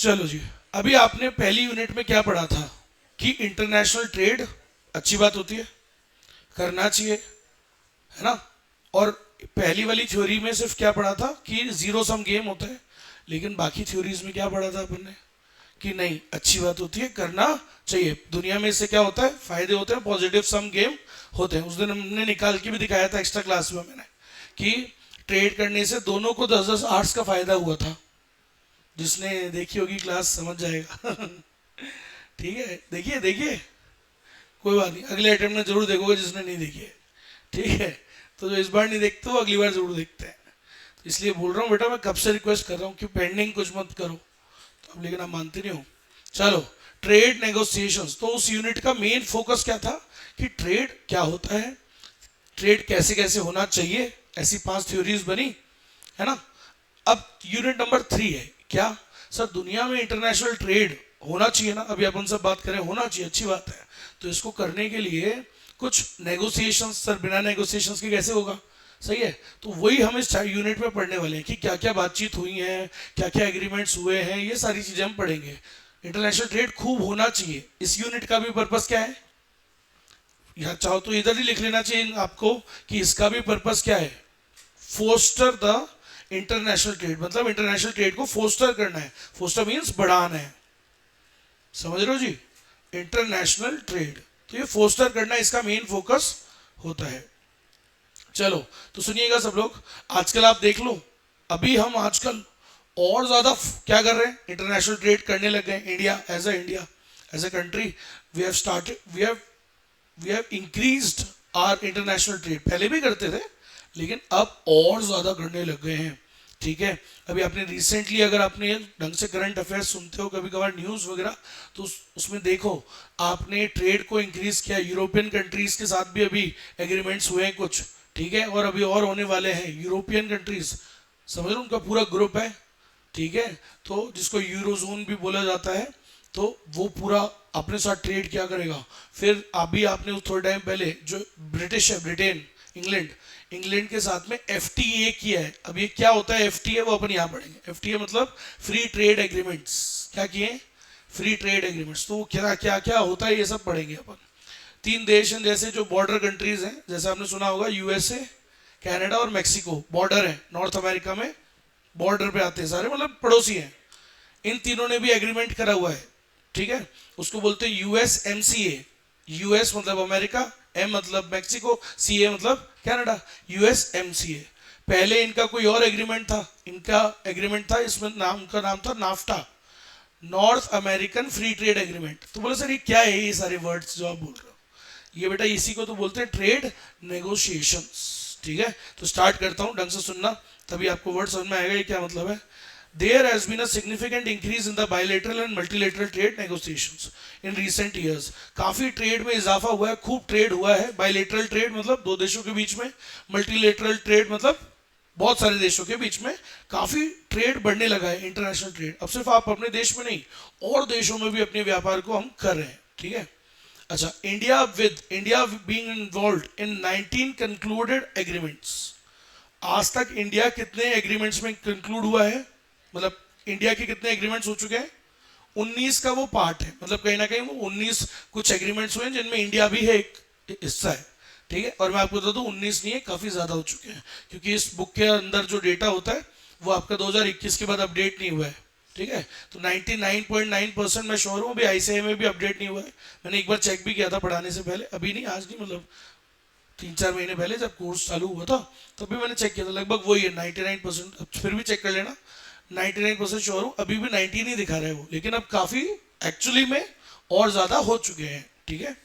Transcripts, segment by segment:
चलो जी, अभी आपने पहली यूनिट में क्या पढ़ा था कि इंटरनेशनल ट्रेड अच्छी बात होती है, करना चाहिए, है ना। और पहली वाली थ्योरी में सिर्फ क्या पढ़ा था कि जीरो सम गेम होता है, लेकिन बाकी थ्योरीज में क्या पढ़ा था अपन ने कि नहीं, अच्छी बात होती है, करना चाहिए। दुनिया में इससे क्या होता है, फायदे होते हैं, पॉजिटिव सम गेम होते हैं। उस दिन हमने निकाल के भी दिखाया था एक्स्ट्रा क्लास में मैंने कि ट्रेड करने से दोनों को 10-10 आवर्स का फायदा हुआ था। जिसने देखी होगी क्लास समझ जाएगा। ठीक है, देखिए देखिए, कोई बात नहीं, अगले अटेम्प्ट में जरूर देखोगे जिसने नहीं देखी है। ठीक है, तो जो इस बार नहीं देखते हो अगली बार जरूर देखते हैं। तो इसलिए बोल रहा हूँ बेटा, मैं कब से रिक्वेस्ट कर रहा हूँ कि पेंडिंग कुछ मत करो, तो अब लेकिन आप मानते नहीं हो। चलो, ट्रेड नेगोशिएशंस, तो उस यूनिट का मेन फोकस क्या था कि ट्रेड क्या होता है, ट्रेड कैसे कैसे होना चाहिए, ऐसी 5 थ्योरीज बनी, है ना। अब यूनिट नंबर 3 है क्या, सर दुनिया में इंटरनेशनल ट्रेड होना चाहिए ना। अभी अपन सब बात करें, होना चाहिए, अच्छी बात है। तो इसको करने के लिए कुछ नेगोशिएशंस, सर बिना नेगोशिएशंस के कैसे होगा, सही है। तो वही हम इस यूनिट में पढ़ने वाले हैं कि क्या क्या बातचीत हुई है, क्या क्या एग्रीमेंट्स हुए हैं, ये सारी चीजें हम पढ़ेंगे। इंटरनेशनल ट्रेड खूब होना चाहिए, इस यूनिट का भी पर्पस क्या है, या चाहो तो इधर ही लिख लेना चाहिए आपको कि इसका भी पर्पस क्या है, फोस्टर द इंटरनेशनल ट्रेड, मतलब इंटरनेशनल ट्रेड को फोस्टर करना है। फोस्टर मीन्स बढ़ाना है, समझ रहे हो जी, इंटरनेशनल ट्रेड। तो ये फोस्टर करना इसका मेन फोकस होता है। चलो, तो सुनिएगा सब लोग, आजकल आप देख लो, अभी हम आजकल और ज्यादा क्या कर रहे हैं, इंटरनेशनल ट्रेड करने लग गए। India as a country, we have started we have increased our international trade. पहले भी करते थे, लेकिन अब और ज़्यादा करने लग गए हैं। ठीक है, अभी आपने रिसेंटली, अगर आपने ढंग से करंट अफेयर्स सुनते हो कभी कभार न्यूज़ वगैरह, तो उसमें देखो आपने ट्रेड को इंक्रीज किया। यूरोपियन कंट्रीज के साथ भी अभी एग्रीमेंट्स हुए हैं कुछ, ठीक है, और अभी और होने वाले हैं। यूरोपियन कंट्रीज, समझ लो, उनका पूरा ग्रुप है, ठीक है, तो जिसको यूरोजोन भी बोला जाता है। तो वो पूरा अपने साथ ट्रेड क्या करेगा। फिर अभी आपने थोड़े टाइम पहले जो ब्रिटिश है, ब्रिटेन, इंग्लैंड के साथ में एफटीए किया है। अब ये क्या होता है एफटीए, वो अपन यहाँ पढ़ेंगे। एफटीए मतलब फ्री ट्रेड एग्रीमेंट्स, क्या किए, फ्री ट्रेड एग्रीमेंट्स। तो क्या क्या क्या होता है ये सब पढ़ेंगे अपन। 3 देश हैं जैसे जो बॉर्डर कंट्रीज हैं, जैसे आपने सुना होगा यूएसए, कनाडा और मेक्सिको बॉर्डर है, नॉर्थ अमेरिका में बॉर्डर पे आते हैं सारे, मतलब पड़ोसी हैं। इन तीनों ने भी एग्रीमेंट करा हुआ है, ठीक है, उसको बोलते हैं यूएसएमसीए। यूएस मतलब अमेरिका, एम मतलब मेक्सिको, सी ए मतलब कनाडा, यूएसएमसीए। पहले इनका कोई और एग्रीमेंट था, इनका एग्रीमेंट था, इसमें नाम का नाम था NAFTA, north American free trade agreement. तो बोले सर ये क्या है, ये सारे वर्ड्स जो आप बोल रहे हो, ये बेटा इसी को तो बोलते हैं ट्रेड नेगोशिएशंस। ठीक है, तो स्टार्ट करता हूं, ढंग से सुनना, तभी आपको वर्ड समझ में आएगा ये क्या मतलब है। There has been a significant increase in the bilateral and multilateral trade negotiations in recent years. काफी ट्रेड में इजाफा हुआ है, खूब ट्रेड हुआ है। बायलेटरल ट्रेड मतलब 2 देशों के बीच में, मल्टीलेटरल ट्रेड मतलब बहुत सारे देशों के बीच में काफी ट्रेड बढ़ने लगा है, इंटरनेशनल ट्रेड। अब सिर्फ आप अपने देश में नहीं, और देशों में भी अपने व्यापार को हम कर रहे हैं, ठीक है। अच्छा, इंडिया बीइंग इन्वॉल्व्ड इन 19 कंक्लूडेड एग्रीमेंट्स। आज तक इंडिया कितने एग्रीमेंट्स में कंक्लूड हुआ है, मतलब इंडिया के कितने एग्रीमेंट्स हो चुके हैं, 19 का वो पार्ट है, मतलब कहीं ना कहीं वो 19 कुछ एग्रीमेंट्स हुए हैं जिनमें इंडिया भी है, एक हिस्सा है, ठीक है। और मैं आपको बता दूं 19 नहीं है, काफी ज्यादा हो चुके हैं, क्योंकि इस बुक के अंदर जो डेटा होता है वो आपका 2021 के बाद अपडेट नहीं हुआ है, ठीक है। तो 99.9% मैं श्योर हूँ अभी आईसीआई में भी अपडेट नहीं हुआ है। मैंने एक बार चेक भी किया था पढ़ाने से पहले, अभी नहीं, आज नहीं, मतलब 3-4 महीने पहले जब कोर्स चालू हुआ था तब भी मैंने चेक किया था, लगभग वही है 99%। फिर भी चेक कर लेना, 99% श्योर हूँ, अभी भी 90 नहीं दिखा रहा है वो, लेकिन अब काफी एक्चुअली में और ज्यादा हो चुके हैं, ठीक है।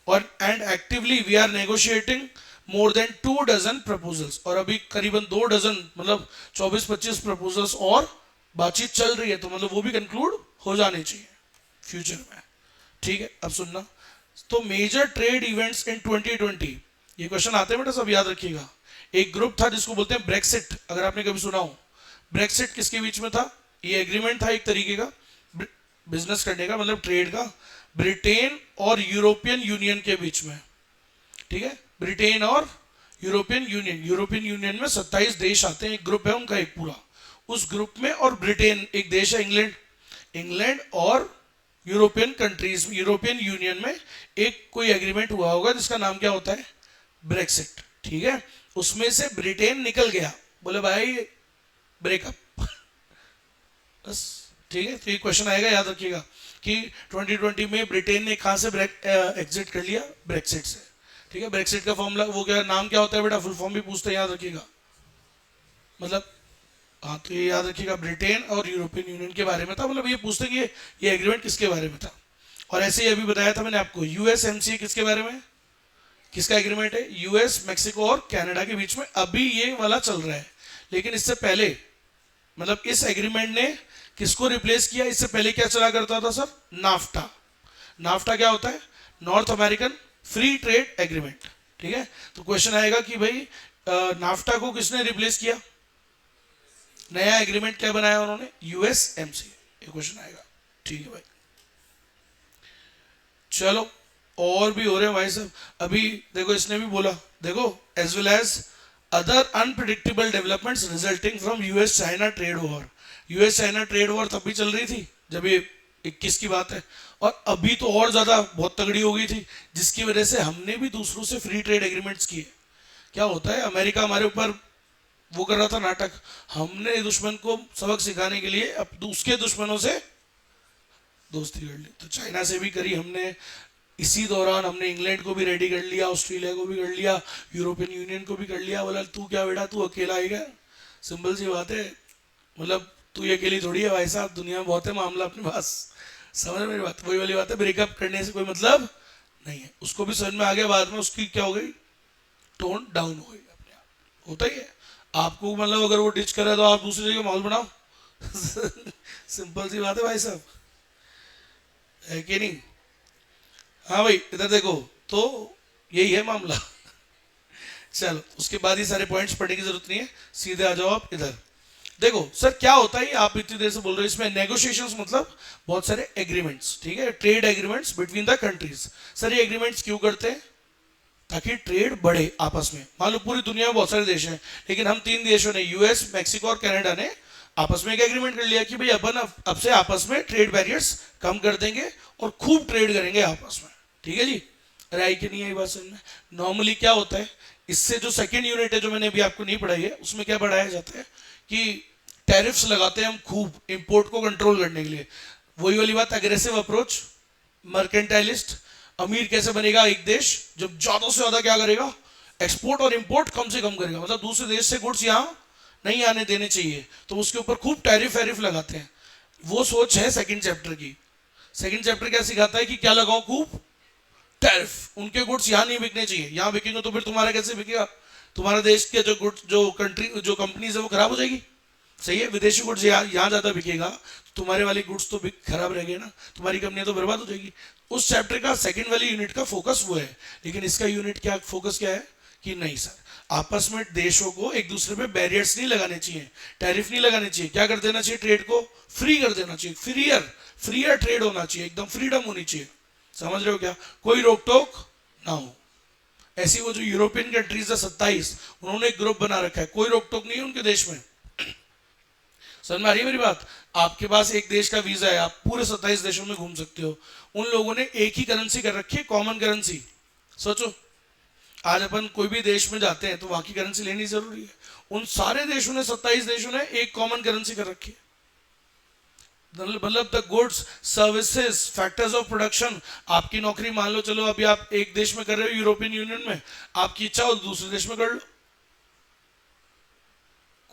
और and actively we are negotiating more than 2 dozen proposals, और अभी करीबन 2 डजन मतलब 24-25 प्रपोजल्स और बातचीत चल रही है, तो मतलब वो भी कंक्लूड हो जाने चाहिए फ्यूचर में, ठीक है। अब सुनना, तो मेजर ट्रेड इवेंट्स इन 2020, ये क्वेश्चन आते हैं बेटा, सब याद रखिएगा। एक ग्रुप था जिसको बोलते हैं ब्रेक्सिट, अगर आपने कभी सुना हो। ब्रेक्सिट किसके बीच में था, ये एग्रीमेंट था एक तरीके का बिजनेस करने का, मतलब ट्रेड का, ब्रिटेन और यूरोपियन यूनियन के बीच में, ठीक है। ब्रिटेन और यूरोपियन यूनियन में 27 देश आते हैं, एक ग्रुप है उनका एक पूरा, उस ग्रुप में, और ब्रिटेन एक देश है, इंग्लैंड, इंग्लैंड और यूरोपियन कंट्रीज, यूरोपियन यूनियन में एक कोई एग्रीमेंट हुआ होगा जिसका नाम क्या होता है, ब्रेक्सिट, ठीक है। उसमें से ब्रिटेन निकल गया, बोले भाई ब्रेकअप, बस, ठीक है। तो ये क्वेश्चन आएगा, याद रखिएगा कि 2020 में ब्रिटेन ने कहां से एग्जिट कर लिया, ब्रेक्सिट से, ठीक है। ब्रेक्सिट का फॉर्मूला वो क्या नाम क्या होता है बेटा, फुल फॉर्म भी पूछते हैं, याद रखिएगा, मतलब हाँ तो ये याद रखिएगा, ब्रिटेन और यूरोपियन यूनियन के बारे में था, मतलब ये पूछते कि ये एग्रीमेंट किसके बारे में था। और ऐसे ही अभी बताया था मैंने आपको, यूएसएमसी किसके बारे में, किसका एग्रीमेंट है, यूएस, मैक्सिको और कनाडा के बीच में अभी ये वाला चल रहा है। लेकिन इससे पहले, मतलब इस एग्रीमेंट ने किसको रिप्लेस किया, इससे पहले क्या चला करता था सर, नाफ्टा। नाफ्टा क्या होता है, north American free trade agreement, ठीक है। तो क्वेश्चन आएगा कि भाई नाफ्टा को किसने रिप्लेस किया, नया एग्रीमेंट क्या बनाया उन्होंने, यूएसएमसी, ये क्वेश्चन आएगा, ठीक है भाई। चलो और भी हो रहे हैं भाई साहब, अभी देखो इसने भी बोला, देखो as well as other unpredictable developments resulting from US China trade war. US China trade war तब भी चल रही थी जब ये 21 की बात है, और अभी तो और ज्यादा बहुत तगड़ी हो गई थी, जिसकी वजह से हमने भी दूसरों से फ्री ट्रेड एग्रीमेंट्स किए। क्या होता है, अमेरिका हमारे ऊपर वो कर रहा था नाटक, हमने दुश्मन को सबक सिखाने के लिए अब उसके दुश्मनों से दोस्ती कर ली। तो चाइना से भी करी हमने, इसी दौरान हमने इंग्लैंड को भी रेडी कर लिया, ऑस्ट्रेलिया को भी कर लिया, यूरोपियन यूनियन को भी कर लिया। बोला तू क्या बेटा, तू अकेला आएगा, सिंपल सी बात है, मतलब तू ये अकेली थोड़ी है भाई साहब, दुनिया में बहुत है मामला अपने पास, समझ मेरी बात, वही वाली बात है, ब्रेकअप करने से कोई मतलब नहीं है। उसको भी समझ में आ गया, बाद में उसकी क्या हो गई, टोन डाउन हो गई अपने आप, होता ही है। आपको मतलब अगर वो डिच करे तो आप दूसरी जगह माहौल बनाओ सिंपल सी बात है भाई साहब, है कि नहीं। हाँ भाई इधर देखो, तो यही है मामला चलो उसके बाद ही सारे पॉइंट्स पढ़ने की जरूरत नहीं है, सीधे आ जाओ आप इधर। देखो सर क्या होता है, आप इतनी देर से बोल रहे हो, इसमें नेगोशिएशंस मतलब बहुत सारे एग्रीमेंट्स, ठीक है, trade agreements between the countries. Sir ये एग्रीमेंट्स क्यों करते हैं, ताकि ट्रेड बढ़े आपस में। मान लो पूरी दुनिया में बहुत सारे देश हैं, लेकिन हम 3 देशों ने, यूएस, मैक्सिको और कनाडा ने आपस में एक एग्रीमेंट कर लिया कि भाई अपन अब से आपस में ट्रेड बैरियर्स कम कर देंगे और खूब ट्रेड करेंगे आपस में, ठीक है जी। अरे आई कि नहीं आई बात समझ में। नॉर्मली क्या होता है, इससे जो सेकेंड यूनिट है जो मैंने अभी आपको नहीं पढ़ाई है, उसमें क्या पढ़ाया जाता है कि टैरिफ्स लगाते हैं हम खूब इंपोर्ट को कंट्रोल करने के लिए। वही वाली बात, अग्रेसिव अप्रोच, मर्केंटाइलिस्ट। अमीर कैसे बनेगा एक देश, जब ज्यादा से ज्यादा क्या करेगा, एक्सपोर्ट और इंपोर्ट कम से कम करेगा, मतलब दूसरे देश से गुड्स यहाँ नहीं आने देने चाहिए, तो उसके ऊपर खूब टैरिफ वैरिफ लगाते हैं। वो सोच है सेकंड चैप्टर की। सेकंड चैप्टर क्या सिखाता है कि क्या लगाओ, खूब टैरिफ, उनके गुड्स यहाँ नहीं बिकने चाहिए, यहाँ बिकेंगे तो फिर तुम्हारा कैसे बिकेगा, तुम्हारा देश के जो गुड्स, जो कंट्री, जो कंपनीज है वो खराब हो जाएगी, सही है। विदेशी गुड्स यहाँ ज्यादा बिकेगा, तुम्हारे वाली गुड्स तो खराब रहेंगे ना, तुम्हारी कंपनियां तो बर्बाद हो जाएगी। उस चैप्टर का सेकंड वाली यूनिट का फोकस वो है, लेकिन इसका यूनिट क्या फोकस क्या है कि नहीं सर, आपस में देशों को एक दूसरे पे बैरियर्स नहीं लगाने चाहिए, टैरिफ नहीं लगाने चाहिए, क्या कर देना चाहिए, ट्रेड को फ्री कर देना चाहिए, फ्रीयर ट्रेड होना चाहिए, एकदम फ्रीडम होनी चाहिए, समझ रहे हो क्या, कोई रोक टोक ना हो। ऐसी वो जो यूरोपियन कंट्रीज है 27, उन्होंने एक ग्रुप बना रखा है, कोई रोक टोक नहीं है उनके देश में। समझ में आ रही है मेरी बात, आपके पास एक देश का वीजा है, आप पूरे 27 देशों में घूम सकते हो। उन लोगों ने एक ही करेंसी कर रखी है, कॉमन करेंसी। सोचो आज अपन कोई भी देश में जाते हैं तो वहां की करेंसी लेनी जरूरी है, उन सारे देशों ने, 27 देशों ने एक कॉमन करेंसी कर रखी है। मतलब the goods, services, factors of production, आपकी नौकरी मान लो, चलो अभी आप एक देश में कर रहे हो यूरोपियन यूनियन में, आपकी इच्छा हो दूसरे देश में कर लो,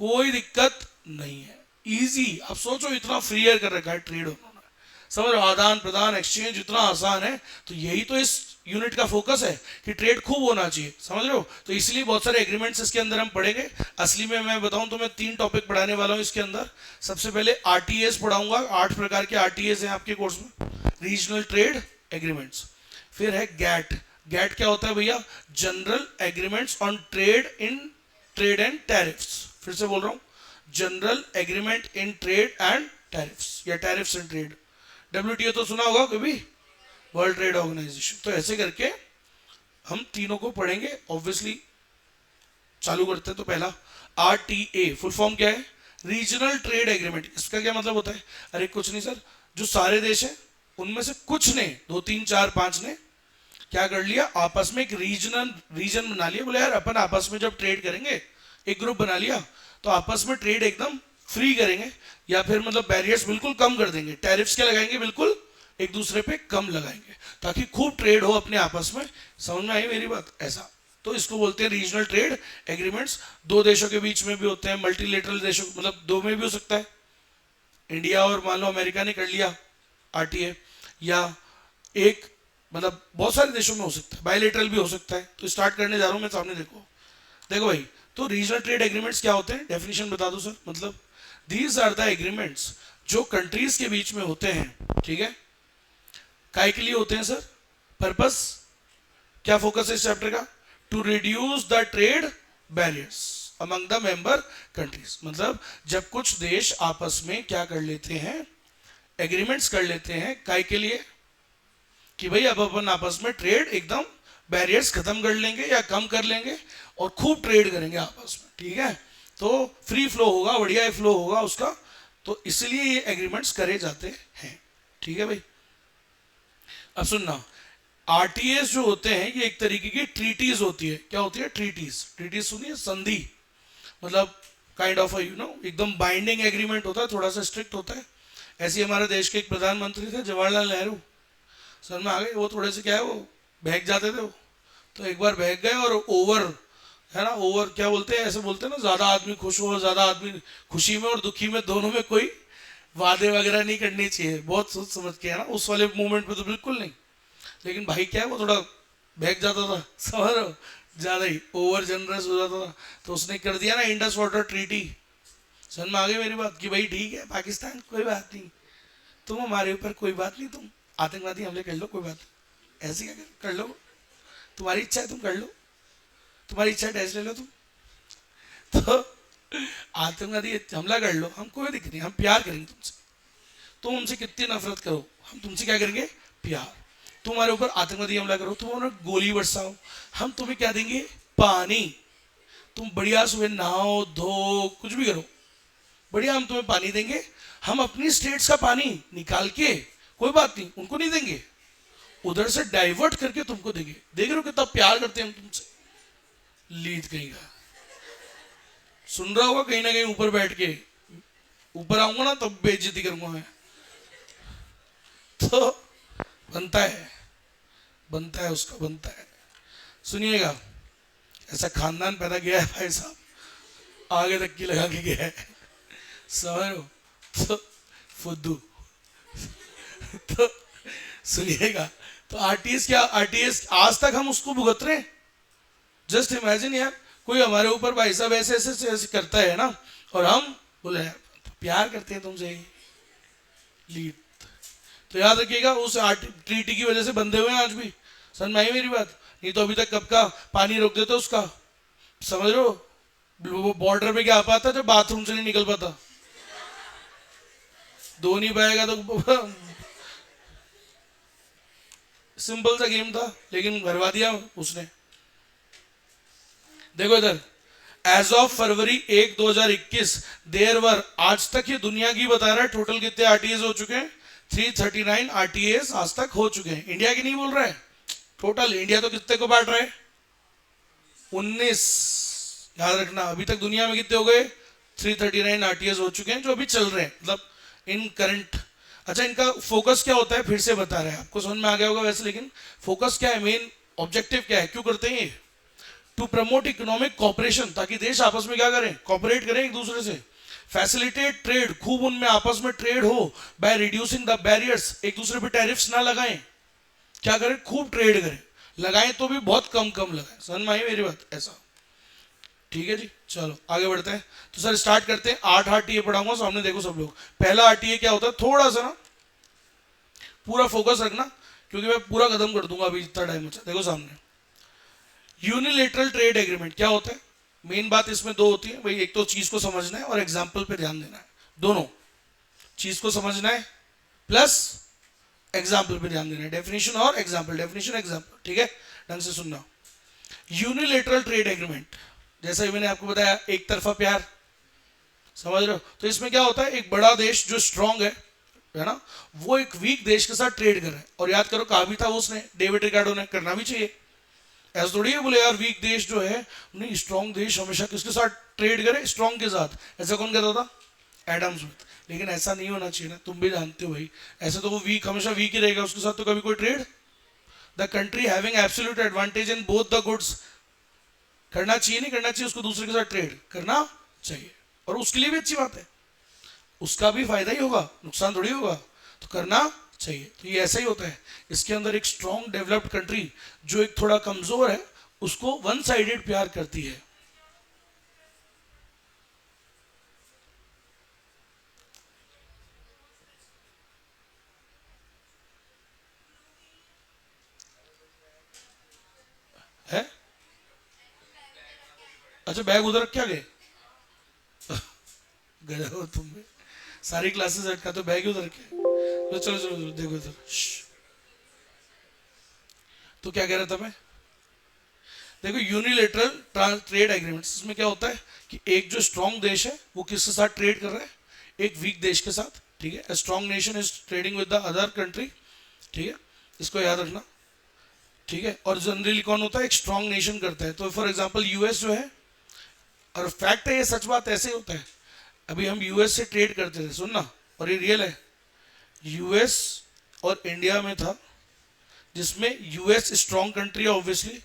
कोई दिक्कत नहीं है, इजी। आप सोचो इतना फ्रीयर कर रखा है ट्रेड उन्होंने, समझ रहे हो, आदान प्रदान, एक्सचेंज इतना आसान है। तो यही तो इस यूनिट का फोकस है कि ट्रेड खूब होना चाहिए, समझ रहे हो। तो इसलिए बहुत सारे एग्रीमेंट्स इसके अंदर हम पढ़ेंगे। असली में मैं बताऊं तो मैं 3 टॉपिक पढ़ाने वाला हूं इसके अंदर। सबसे पहले आरटीएस पढ़ाऊंगा, 8 प्रकार के आरटीएस हैं आपके कोर्स में, रीजनल ट्रेड एग्रीमेंट्स। फिर है गैट। गैट क्या होता है भैया, general agreements on trade and tariffs. फिर से बोल रहा हूं, general agreement in trade and tariffs, या टैरिफ्स एंड ट्रेड। WTO तो सुना होगा कभी, वर्ल्ड ट्रेड ऑर्गेनाइजेशन। तो ऐसे करके हम तीनों को पढ़ेंगे। ऑब्वियसली चालू करते हैं, तो पहला RTA फुल फॉर्म क्या है, रीजनल ट्रेड एग्रीमेंट, इसका क्या मतलब होता है? अरे कुछ नहीं सर, जो सारे देश हैं उनमें से कुछ ने, 2 3 4 5 ने क्या कर लिया, आपस में एक रीजन बना लिया। बोले यार अपन आपस में जब ट्रेड करेंगे, एक ग्रुप बना लिया, तो आपस में ट्रेड एकदम फ्री करेंगे, या फिर मतलब बैरियर्स बिल्कुल कम कर देंगे, टैरिफ्स क्या लगाएंगे, बिल्कुल एक दूसरे पे कम लगाएंगे, ताकि खूब ट्रेड हो अपने आपस में। समझ में आई मेरी बात? ऐसा, तो इसको बोलते हैं रीजनल ट्रेड एग्रीमेंट्स। दो देशों के बीच में भी होते हैं, मल्टीलेटरल देशों, मतलब दो में भी हो सकता है, इंडिया और मान लो अमेरिका ने कर लिया आरटीए, या एक मतलब बहुत सारे देशों में हो सकता है, बायलेटरल भी हो सकता है। तो स्टार्ट करने जा रहा हूं मैं, सामने देखो। देखो भाई, तो रीजनल ट्रेड एग्रीमेंट्स क्या होते हैं, डेफिनेशन बता दो सर। मतलब दीज आर द एग्रीमेंट्स जो कंट्रीज के बीच में होते हैं, ठीक है? काय के लिए होते हैं सर? पर्पस क्या, फोकस है इस चैप्टर का? To reduce the trade barriers among the member countries. मतलब जब कुछ देश आपस में क्या कर लेते हैं, एग्रीमेंट्स कर लेते हैं, काय के लिए? कि भाई अब अपन आपस में ट्रेड एकदम बैरियर्स खत्म कर लेंगे या कम कर लेंगे और खूब ट्रेड करेंगे आपस में, ठीक है? तो फ्री फ्लो होगा, बढ़िया फ्लो होगा उसका, तो इसलिए ये एग्रीमेंट्स करे जाते हैं, ठीक है भाई? अब सुनना, आरटीएस जो होते हैं ये एक तरीके की ट्रीटीज होती है। क्या होती है? ट्रीटीज। ट्रीटीज सुनिए, संधि, मतलब काइंड ऑफ यू नो एकदम बाइंडिंग एग्रीमेंट होता है, थोड़ा सा स्ट्रिक्ट होता है। ऐसे हमारे देश के एक प्रधानमंत्री थे, जवाहरलाल नेहरू, समझ में आ गए? वो थोड़े से क्या है, वो बहक जाते थे वो, तो एक बार बहक गए और ओवर, है ना, ओवर क्या बोलते हैं, ऐसे बोलते हैं ना, ज्यादा आदमी खुश हो और ज्यादा आदमी खुशी में और दुखी में, दोनों में कोई वादे वगैरह नहीं करनी चाहिए, बहुत सोच समझ के, है ना? उस वाले मूवमेंट पे तो बिल्कुल नहीं। लेकिन भाई क्या है, वो थोड़ा बहक जाता था, समझ रहे हो, ज्यादा ही ओवर जनरस हो जाता था, तो उसने कर दिया ना इंडस वाटर ट्रीटी। समझ में आ गई मेरी बात? कि भाई ठीक है पाकिस्तान, कोई बात नहीं, तुम हमारे ऊपर कोई बात नहीं, तुम आतंकवादी हमले कर लो, कोई बात नहीं, ऐसे क्या कर लो, तुम्हारी इच्छा है तुम कर लो, तुम्हारी इच्छा है टेस्ट ले लो तुम, तो आतंकवादी हमला कर लो, हम कोई दिक्कत नहीं, हम प्यार करेंगे तुमसे, तुम हमसे कितनी नफरत करो, हम तुमसे क्या करेंगे, प्यार। तुम्हारे ऊपर आतंकवादी हमला करो, तुम उन्हें गोली बरसाओ, हम तुम्हें क्या देंगे, पानी, तुम बढ़िया सुबह नहाओ धो कुछ भी करो, बढ़िया हम तुम्हें पानी देंगे, हम अपनी स्टेट्स का पानी निकाल के, कोई बात नहीं, उनको नहीं देंगे, उधर से डाइवर्ट करके तुमको देंगे। देख रहे हो कितना प्यार करते हैं हम तुमसे, लीड कहेगा, सुन रहा होगा कहीं ना कहीं ऊपर बैठ के, ऊपर आऊंगा ना तब बेइज्जती करूंगा मैं, तो बनता है उसका, बनता है। सुनिएगा, ऐसा खानदान पैदा किया है भाई साहब, आगे तक की लगा के गया है, समझ लो, तो फुद्दू। तो सुनिएगा, तो आरटीएस क्या, आरटीएस आज तक हम उसको भुगत रहे हैं। जस्ट इमेजिन यार, कोई हमारे ऊपर भाई साहब ऐसे ऐसे ऐसे करता है ना, और हम बोले प्यार करते हैं तुमसे, लीड। तो याद रखिएगा, उस ट्रीटी की वजह से बंधे हुए हैं आज भी, समझ में आई मेरी बात? नहीं तो अभी तक कब का पानी रोक देते उसका, समझ लो, वो बॉर्डर पे क्या आ पाता जब बाथरूम से नहीं निकल पाता, दो नहीं पाएगा तो सिंपल सा गेम था, लेकिन भरवा दिया उसने। देखो इधर, as of February 1 2021 there were, आज तक ये दुनिया की बता रहा है टोटल कितने आरटीएस हो चुके हैं, 339 आरटीएस आज तक हो चुके हैं। इंडिया की नहीं बोल रहा है, टोटल इंडिया तो कितने को बांट रहा है, 19। याद रखना, अभी तक दुनिया में कितने हो गए, 339 आरटीएस हो चुके हैं जो अभी चल रहे हैं, मतलब इन करंट। अच्छा, इनका फोकस क्या होता है फिर से बता रहे हैं, आपको समझ में आ गया होगा वैसे, लेकिन फोकस क्या है, मेन ऑब्जेक्टिव क्या है, क्यों करते हैं ये? टू प्रमोट इकोनॉमिक कॉपरेशन, ताकि देश आपस में क्या करें, कॉपरेट करें एक दूसरे से। फैसिलिटेट ट्रेड, खूब उनमें आपस में ट्रेड हो, बाय रिड्यूसिंग द बैरियर्स, एक दूसरे पे टैरिफ्स ना लगाएं, क्या करें, खूब ट्रेड करें, लगाएं तो भी बहुत कम कम लगाएं। समझ में आई मेरी बात? ऐसा, ठीक है जी, चलो आगे बढ़ते हैं। तो सर स्टार्ट करते हैं, 8 आरटीए पढ़ाऊंगा, सामने देखो सब लोग। पहला आरटीए क्या होता है, थोड़ा सा ना पूरा फोकस रखना, क्योंकि मैं पूरा खत्म कर दूंगा अभी इतना टाइम बचा। देखो सामने, यूनिलेटरल ट्रेड एग्रीमेंट क्या होता है? मेन बात इसमें दो होती है भाई, एक तो चीज को समझना है और एग्जाम्पल पे ध्यान देना है, दोनों चीज को समझना है प्लस एग्जाम्पल पे ध्यान देना है, डेफिनेशन और एग्जाम्पल, डेफिनेशन एग्जाम्पल, ठीक है? ढंग से सुनना। यूनिलेटरल ट्रेड एग्रीमेंट, जैसा ही मैंने आपको बताया, एक तरफा प्यार, समझ रहे हो? तो इसमें क्या होता है, एक बड़ा देश जो स्ट्रांग है ना, वो एक वीक देश के साथ ट्रेड कर रहा है। और याद करो कहा भी था उसने, डेविड रिकार्डो ने, करना भी चाहिए। ऐसा थोड़ी है बोले यार वीक देश जो है, नहीं स्ट्रांग देश हमेशा किसके साथ ट्रेड करे, स्ट्रांग के साथ। ऐसा कौन कहता था? Adam Smith. लेकिन ऐसा नहीं होना चाहिए ना, तुम भी जानते हो भाई, ऐसे तो वो वीक हमेशा वीक ही रहेगा, उसके साथ तो कभी कोई trade. The country having absolute advantage in both the goods, करना चाहिए नहीं करना चाहिए उसको दूसरे के साथ ट्रेड? करना चाहिए, और उसके लिए भी अच्छी बात है, उसका भी फायदा ही होगा, नुकसान थोड़ी होगा, तो करना चाहिए। तो ये ऐसा ही होता है। इसके अंदर एक स्ट्रॉन्ग डेवलप्ड कंट्री जो एक थोड़ा कमजोर है उसको वन साइडेड प्यार करती है। है? अच्छा बैग उधर रख क्या गए? गया हो तुम भी, सारी क्लासेस अटका तो बैग ही उधर रखे। चलो चलो चलो देखो इधर। तो क्या कह रहा था मैं? देखो यूनिलेटरल ट्रेड एग्रीमेंट्स, इसमें क्या होता है कि एक जो स्ट्रांग देश है वो किसके साथ ट्रेड कर रहा है? एक वीक देश के साथ। ठीक है, strong nation is trading with the other country. ठीक है, इसको याद रखना। ठीक है, और जनरली कौन होता है? एक स्ट्रांग नेशन करता है। तो फॉर एग्जांपल यूएस जो है, और फैक्ट है ये, सच बात ऐसे ही होता है। अभी हम यूएस से ट्रेड करते थे, सुनना, और ये रियल है। यूएस और इंडिया में था, जिसमें यूएस स्ट्रांग कंट्री है ऑब्वियसली,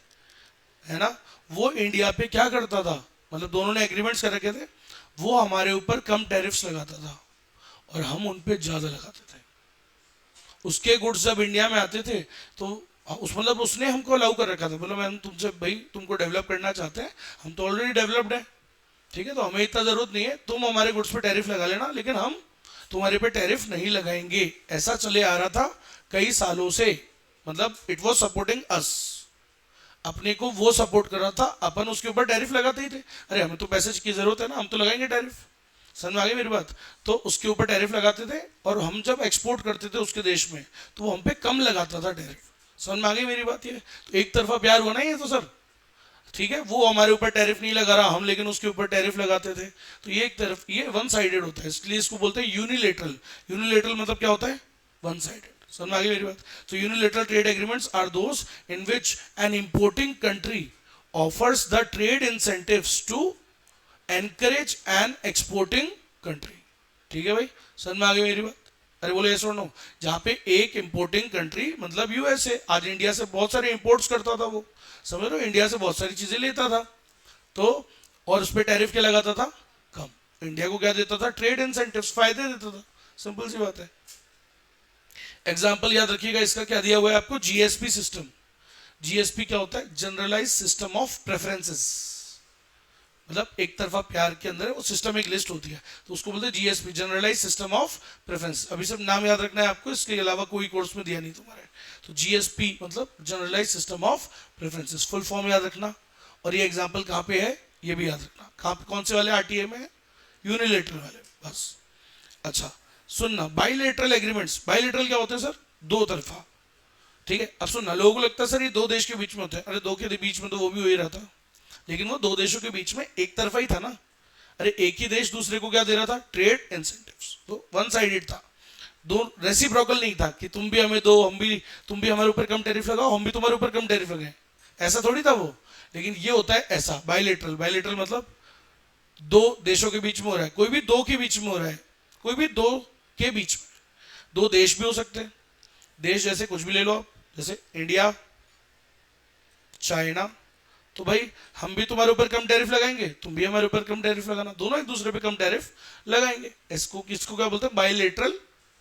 है ना, वो इंडिया पे क्या करता था, मतलब दोनों ने एग्रीमेंट्स कर रखे थे, वो हमारे ऊपर कम टैरिफ्स लगाता था और हम उन पे ज्यादा लगाते थे। उसके गुड्स जब इंडिया में आते थे तो उस मतलब उसने हमको अलाउ कर रखा था, बोला मैम तुमसे भाई तुमको डेवलप करना चाहते हैं, हम तो ऑलरेडी डेवलप्ड है, ठीक है, तो हमें इतना जरूरत नहीं है, तुम हमारे गुड्स पे टैरिफ लगा लेना, लेकिन हम तुम्हारे पे टैरिफ नहीं लगाएंगे। ऐसा चले आ रहा था कई सालों से, मतलब इट वॉज सपोर्टिंग अस, अपने को वो सपोर्ट कर रहा था, अपन उसके ऊपर टैरिफ लगाते ही थे। अरे हमें तो पैसे की जरूरत है ना, हम तो लगाएंगे टैरिफ। समझ में आ गई मेरी बात? तो उसके ऊपर टैरिफ लगाते थे, और हम जब एक्सपोर्ट करते थे उसके देश में तो वो हम पे कम लगाता था टैरिफ। समझ में आ गई मेरी बात? ये तो एक तरफा प्यार हुआ ना ये तो सर। ठीक है, वो हमारे ऊपर टैरिफ नहीं लगा रहा, हम लेकिन उसके ऊपर टैरिफ लगाते थे, तो ये एक तरफ, ये वन साइडेड होता है, इसलिए इसको बोलते हैं यूनिलेटरल। यूनिलेटरल मतलब क्या होता है? One sided. समझ में आ गई मेरी बात? तो unilateral trade agreements are those in which an importing country offers the trade incentives to encourage an exporting country. ठीक है भाई, समझ में आ गई मेरी बात? अरे बोले ऐसा नो, जहाँ पे एक इंपोर्टिंग कंट्री मतलब यूएसए आज इंडिया से बहुत सारे इंपोर्ट्स करता था, वो समझ लो इंडिया से बहुत सारी चीजें लेता था, तो और उस पर टैरिफ क्या लगाता था? कम। इंडिया को क्या देता था? ट्रेड इंसेंटिव्स, फायदे देता था। सिंपल सी बात है। एग्जाम्पल याद रखिएगा इसका, क्या दिया हुआ है आपको? GSP system. जीएसपी क्या होता है? जनरलाइज सिस्टम ऑफ प्रेफरेंसेस, मतलब एक तरफा प्यार के अंदर वो सिस्टम एक लिस्ट होती है, तो उसको बोलते हैं GSP, generalise system of preference. अभी सब नाम याद रखना है आपको, इसके अलावा कोई कोर्स में दिया नहीं तुम्हारे। तो जीएसपी मतलब generalise system of preferences, full form याद रखना। और ये एग्जांपल कहाँ पे है ये भी याद रखना, कहाँ पे, कौन से वाले आरटीए में है? यूनिलेटरल वाले, बस। अच्छा सुनना, बाइलेटरल एग्रीमेंट्स। बाइलेटरल क्या होते हैं सर? दो तरफा। ठीक है, अब सुनना, लोगों को लगता है सर ये दो देश के बीच में होता है, अरे दो के बीच में तो वो भी हो ही रहा था, लेकिन वो दो देशों के बीच में एक तरफा ही था ना। अरे एक ही देश दूसरे को क्या दे रहा था? Trade incentives. तो वन साइडेड था, दो रेसिप्रोकल नहीं था कि तुम भी हमें दो, हम भी, तुम भी हमारे ऊपर कम टैरिफ लगाओ, हम भी तुम्हारे ऊपर कम टैरिफ लगाए, ऐसा थोड़ी था वो। लेकिन ये होता है ऐसा, बायलेटरल। बायलेटरल मतलब दो देशों के बीच में हो रहा है, कोई भी दो के बीच में हो रहा है, कोई भी दो के बीच में। दो देश भी हो सकते हैं, देश जैसे कुछ भी ले लो आप, जैसे इंडिया, चाइना, तो भाई हम भी तुम्हारे ऊपर कम टैरिफ लगाएंगे, तुम भी हमारे ऊपर कम टैरिफ लगाना, दोनों एक दूसरे पे कम टैरिफ लगाएंगे। इसको किसको क्या बोलते हैं? Bilateral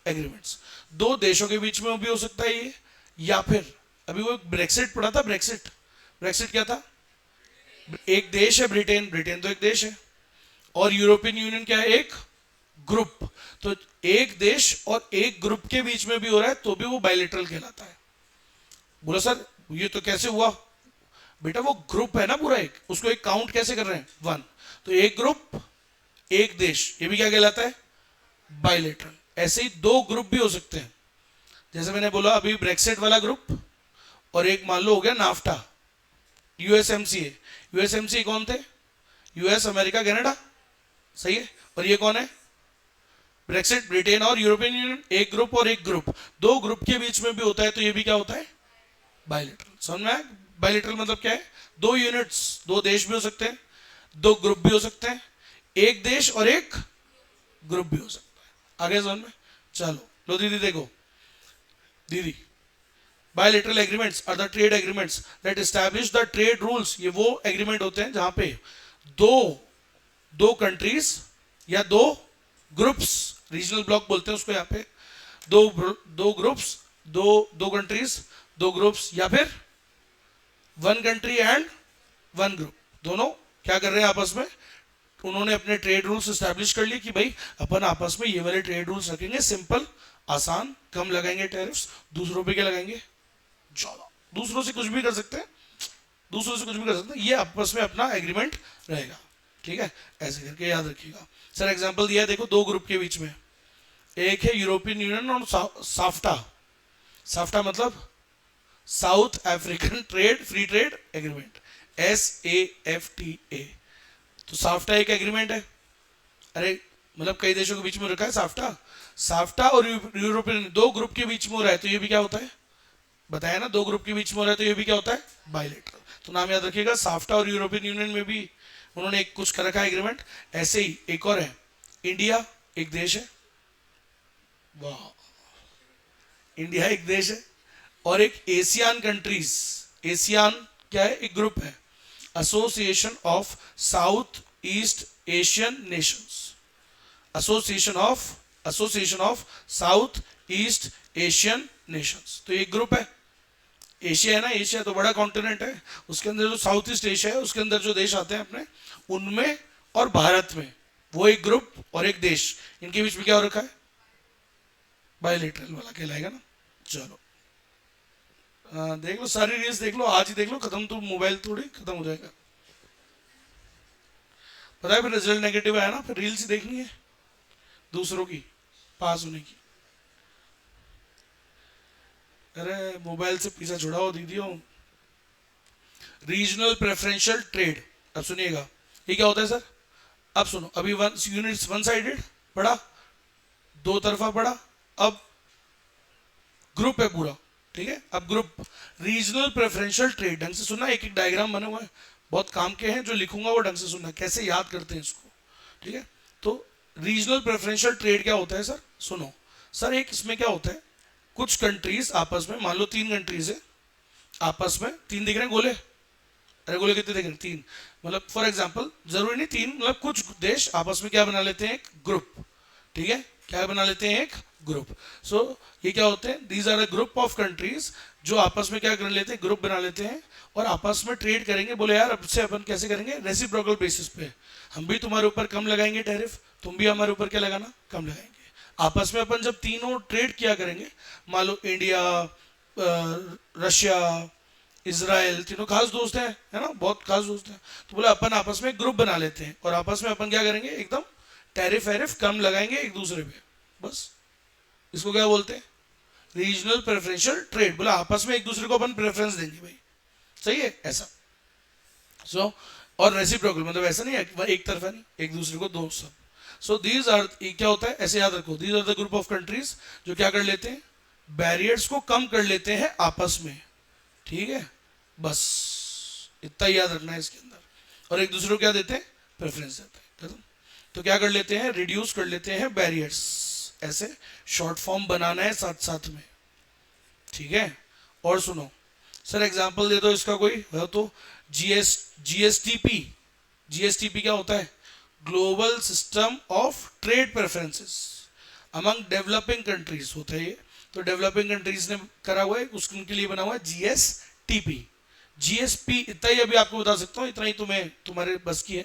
agreements. दो देशों के बीच में भी हो सकता है ये, या फिर अभी वो ब्रेक्सिट पढ़ा था, ब्रेक्सिट। ब्रेक्सिट क्या था? एक देश है ब्रिटेन, ब्रिटेन तो एक देश है, और यूरोपियन यूनियन क्या है? एक ग्रुप। तो एक देश और एक ग्रुप के बीच में भी हो रहा है तो भी वो बायलेटरल कहलाता है। बोला सर ये तो कैसे हुआ? बेटा वो ग्रुप है ना पूरा एक, उसको एक काउंट कैसे कर रहे हैं? वन। तो एक ग्रुप एक देश, ये भी क्या कहलाता है? बायलेटरल। ऐसे ही दो ग्रुप भी हो सकते हैं, जैसे मैंने बोला अभी ब्रेक्सिट वाला ग्रुप, और एक मान लो हो गया नाफ्टा, यूएसएमसीए। यूएसएमसीए कौन थे? यूएस, अमेरिका, कनाडा, सही है। और ये कौन है? ब्रेक्सिट, ब्रिटेन और यूरोपियन यूनियन, एक ग्रुप और एक ग्रुप, दो ग्रुप के बीच में भी होता है तो ये भी क्या होता है? बायलेटरल। समझ में आया? बायलेटरल मतलब क्या है? दो यूनिट्स, दो देश भी हो सकते हैं, दो ग्रुप भी हो सकते हैं, एक देश और एक ग्रुप भी हो सकता है। आगे समझ में? चलो लो दीदी देखो, दीदी bilateral agreements are the trade agreements that establish the trade rules. ये वो एग्रीमेंट होते हैं जहां पे दो दो कंट्रीज या दो ग्रुप्स, रीजनल ब्लॉक बोलते हैं उसको, यहाँ पे दो ग्रुप्स, दो कंट्रीज, दो ग्रुप्स, या फिर one country and one group, दोनों क्या कर रहे हैं आपस में? उन्होंने अपने ट्रेड रूल्स एस्टैब्लिश कर लिए कि भाई अपन आपस में ये वाले ट्रेड रूल्स रखेंगे, सिंपल, आसान, कम लगाएंगे टैरिफ्स, दूसरों पे क्या लगाएंगे? ज्यादा। दूसरों से कुछ भी कर सकते हैं, दूसरों से कुछ भी कर सकते हैं, ये आपस में अपना एग्रीमेंट रहेगा। ठीक है, ऐसे करके याद रखिएगा। सर एग्जांपल दिया है देखो, दो ग्रुप के बीच में, एक है यूरोपियन यूनियन और साफ्टा। साफ्टा मतलब south African trade free trade agreement, SAFTA। तो साफ्टा एक एग्रीमेंट है, अरे मतलब कई देशों के बीच में रखा है साफ्टा। साफ्टा और यूरोपियन दो ग्रुप के बीच में हो रहा है तो ये भी क्या होता है? बताया ना, दो ग्रुप के बीच में हो रहा है तो ये भी क्या होता है? बायलेटरल। तो नाम याद रखिएगा, साफ्टा और यूरोपियन यूनियन में भी उन्होंने एक कुछ कर रखा है एग्रीमेंट। ऐसे ही एक और है, इंडिया एक देश है, वाह, इंडिया एक देश है, और एक एशियान कंट्रीज, एशियान क्या है? एक ग्रुप है, association of south east Asian Nations, association of south east Asian Nations. तो एक ग्रुप है, एशिया है ना, एशिया तो बड़ा कॉन्टिनेंट है, उसके अंदर जो साउथ ईस्ट एशिया है उसके अंदर जो देश आते हैं अपने, उनमें और भारत में, वो एक ग्रुप और एक देश, इनके बीच में क्या हो रखा है? बायलेटरल वाला कहलाएगा ना। चलो देख लो, सारी रील्स देख लो, आज ही देख लो, खत्म तो मोबाइल थोड़ी खत्म हो जाएगा। पता है फिर रिजल्ट नेगेटिव आया ना, फिर रील्स ही देखनी है दूसरों की पास होने की। अरे मोबाइल से पीछा छुड़ाओ दीदियों। रीजनल प्रेफरेंशियल ट्रेड, अब सुनिएगा ये क्या होता है सर? अब सुनो, अभी वन यूनिट्स वन साइडेड पढ़ा, दो तरफा पढ़ा, अब ग्रुप है पूरा। ठीक है, अब ग्रुप रीजनल प्रेफरेंशियल ट्रेड, ढंग से सुनना, एक एक डायग्राम बने हुए हैं, बहुत काम के हैं, जो लिखूंगा वो ढंग से सुनना, कैसे याद करते हैं इसको। ठीक है, तो रीजनल प्रेफरेंशियल ट्रेड क्या होता है सर? सुनो सर, एक इसमें क्या होता है, कुछ कंट्रीज आपस में, मान लो तीन कंट्रीज है आपस में, तीन दिख रहे हैं गोले, अरे गोले कितने दिख रहे हैं? तीन, मतलब फॉर एग्जांपल जरूरी नहीं तीन, मतलब कुछ देश आपस में क्या बना लेते हैं? एक ग्रुप। ठीक है, क्या बना लेते हैं? एक ग्रुप। सो ये क्या होते हैं? These are a group of countries जो आपस में क्या कर लेते हैं? ग्रुप बना लेते हैं और आपस में ट्रेड करेंगे। बोले यार अब से अपन कैसे करेंगे? रेसिप्रोकल बेसिस पे, हम भी तुम्हारे ऊपर कम लगाएंगे टैरिफ, तुम भी हमारे ऊपर क्या लगाना? कम लगाएंगे। आपस में अपन जब तीनों ट्रेड किया करेंगे, मान लो इंडिया, रशिया, इजराइल, तीनों खास दोस्त हैं, है ना, बहुत खास दोस्त हैं, तो बोले अपन आपस में ग्रुप बना लेते हैं और आपस में अपन क्या करेंगे? एकदम टैरिफ वैरिफ कम लगाएंगे एक दूसरे पे, बस। इसको क्या बोलते हैं? Regional preferential trade. बोला आपस में एक दूसरे को अपन प्रेफरेंस देंगे भाई, सही है ऐसा। सो और रेसिप्रोकल मतलब ऐसा नहीं है एक तरफा नहीं, एक दूसरे को दो सब। सो दीज आर, क्या होता है ऐसे याद रखो, these are the group of countries जो क्या कर लेते हैं? बैरियर्स को कम कर लेते हैं आपस में। ठीक है, बस इतना याद रखना है इसके अंदर। और एक दूसरे को क्या देते हैं? प्रेफरेंस देते हैं, खत्म। तो क्या कर लेते हैं? रिड्यूस कर लेते हैं बैरियर्स, ऐसे शॉर्ट फॉर्म बनाना है साथ साथ में। ठीक है, और सुनो सर एग्जांपल दे दो इसका कोई है तो। जीएसटीपी, जीएसटीपी क्या होता है? Global system of trade preferences among developing countries होता है ये। तो डेवलपिंग कंट्रीज ने करा हुआ है, उनके लिए बना हुआ है जीएसटीपी। जीएसपी इतना ही अभी आपको बता सकता हूँ, इतना ही तुम्हें तुम्हारे बस की है।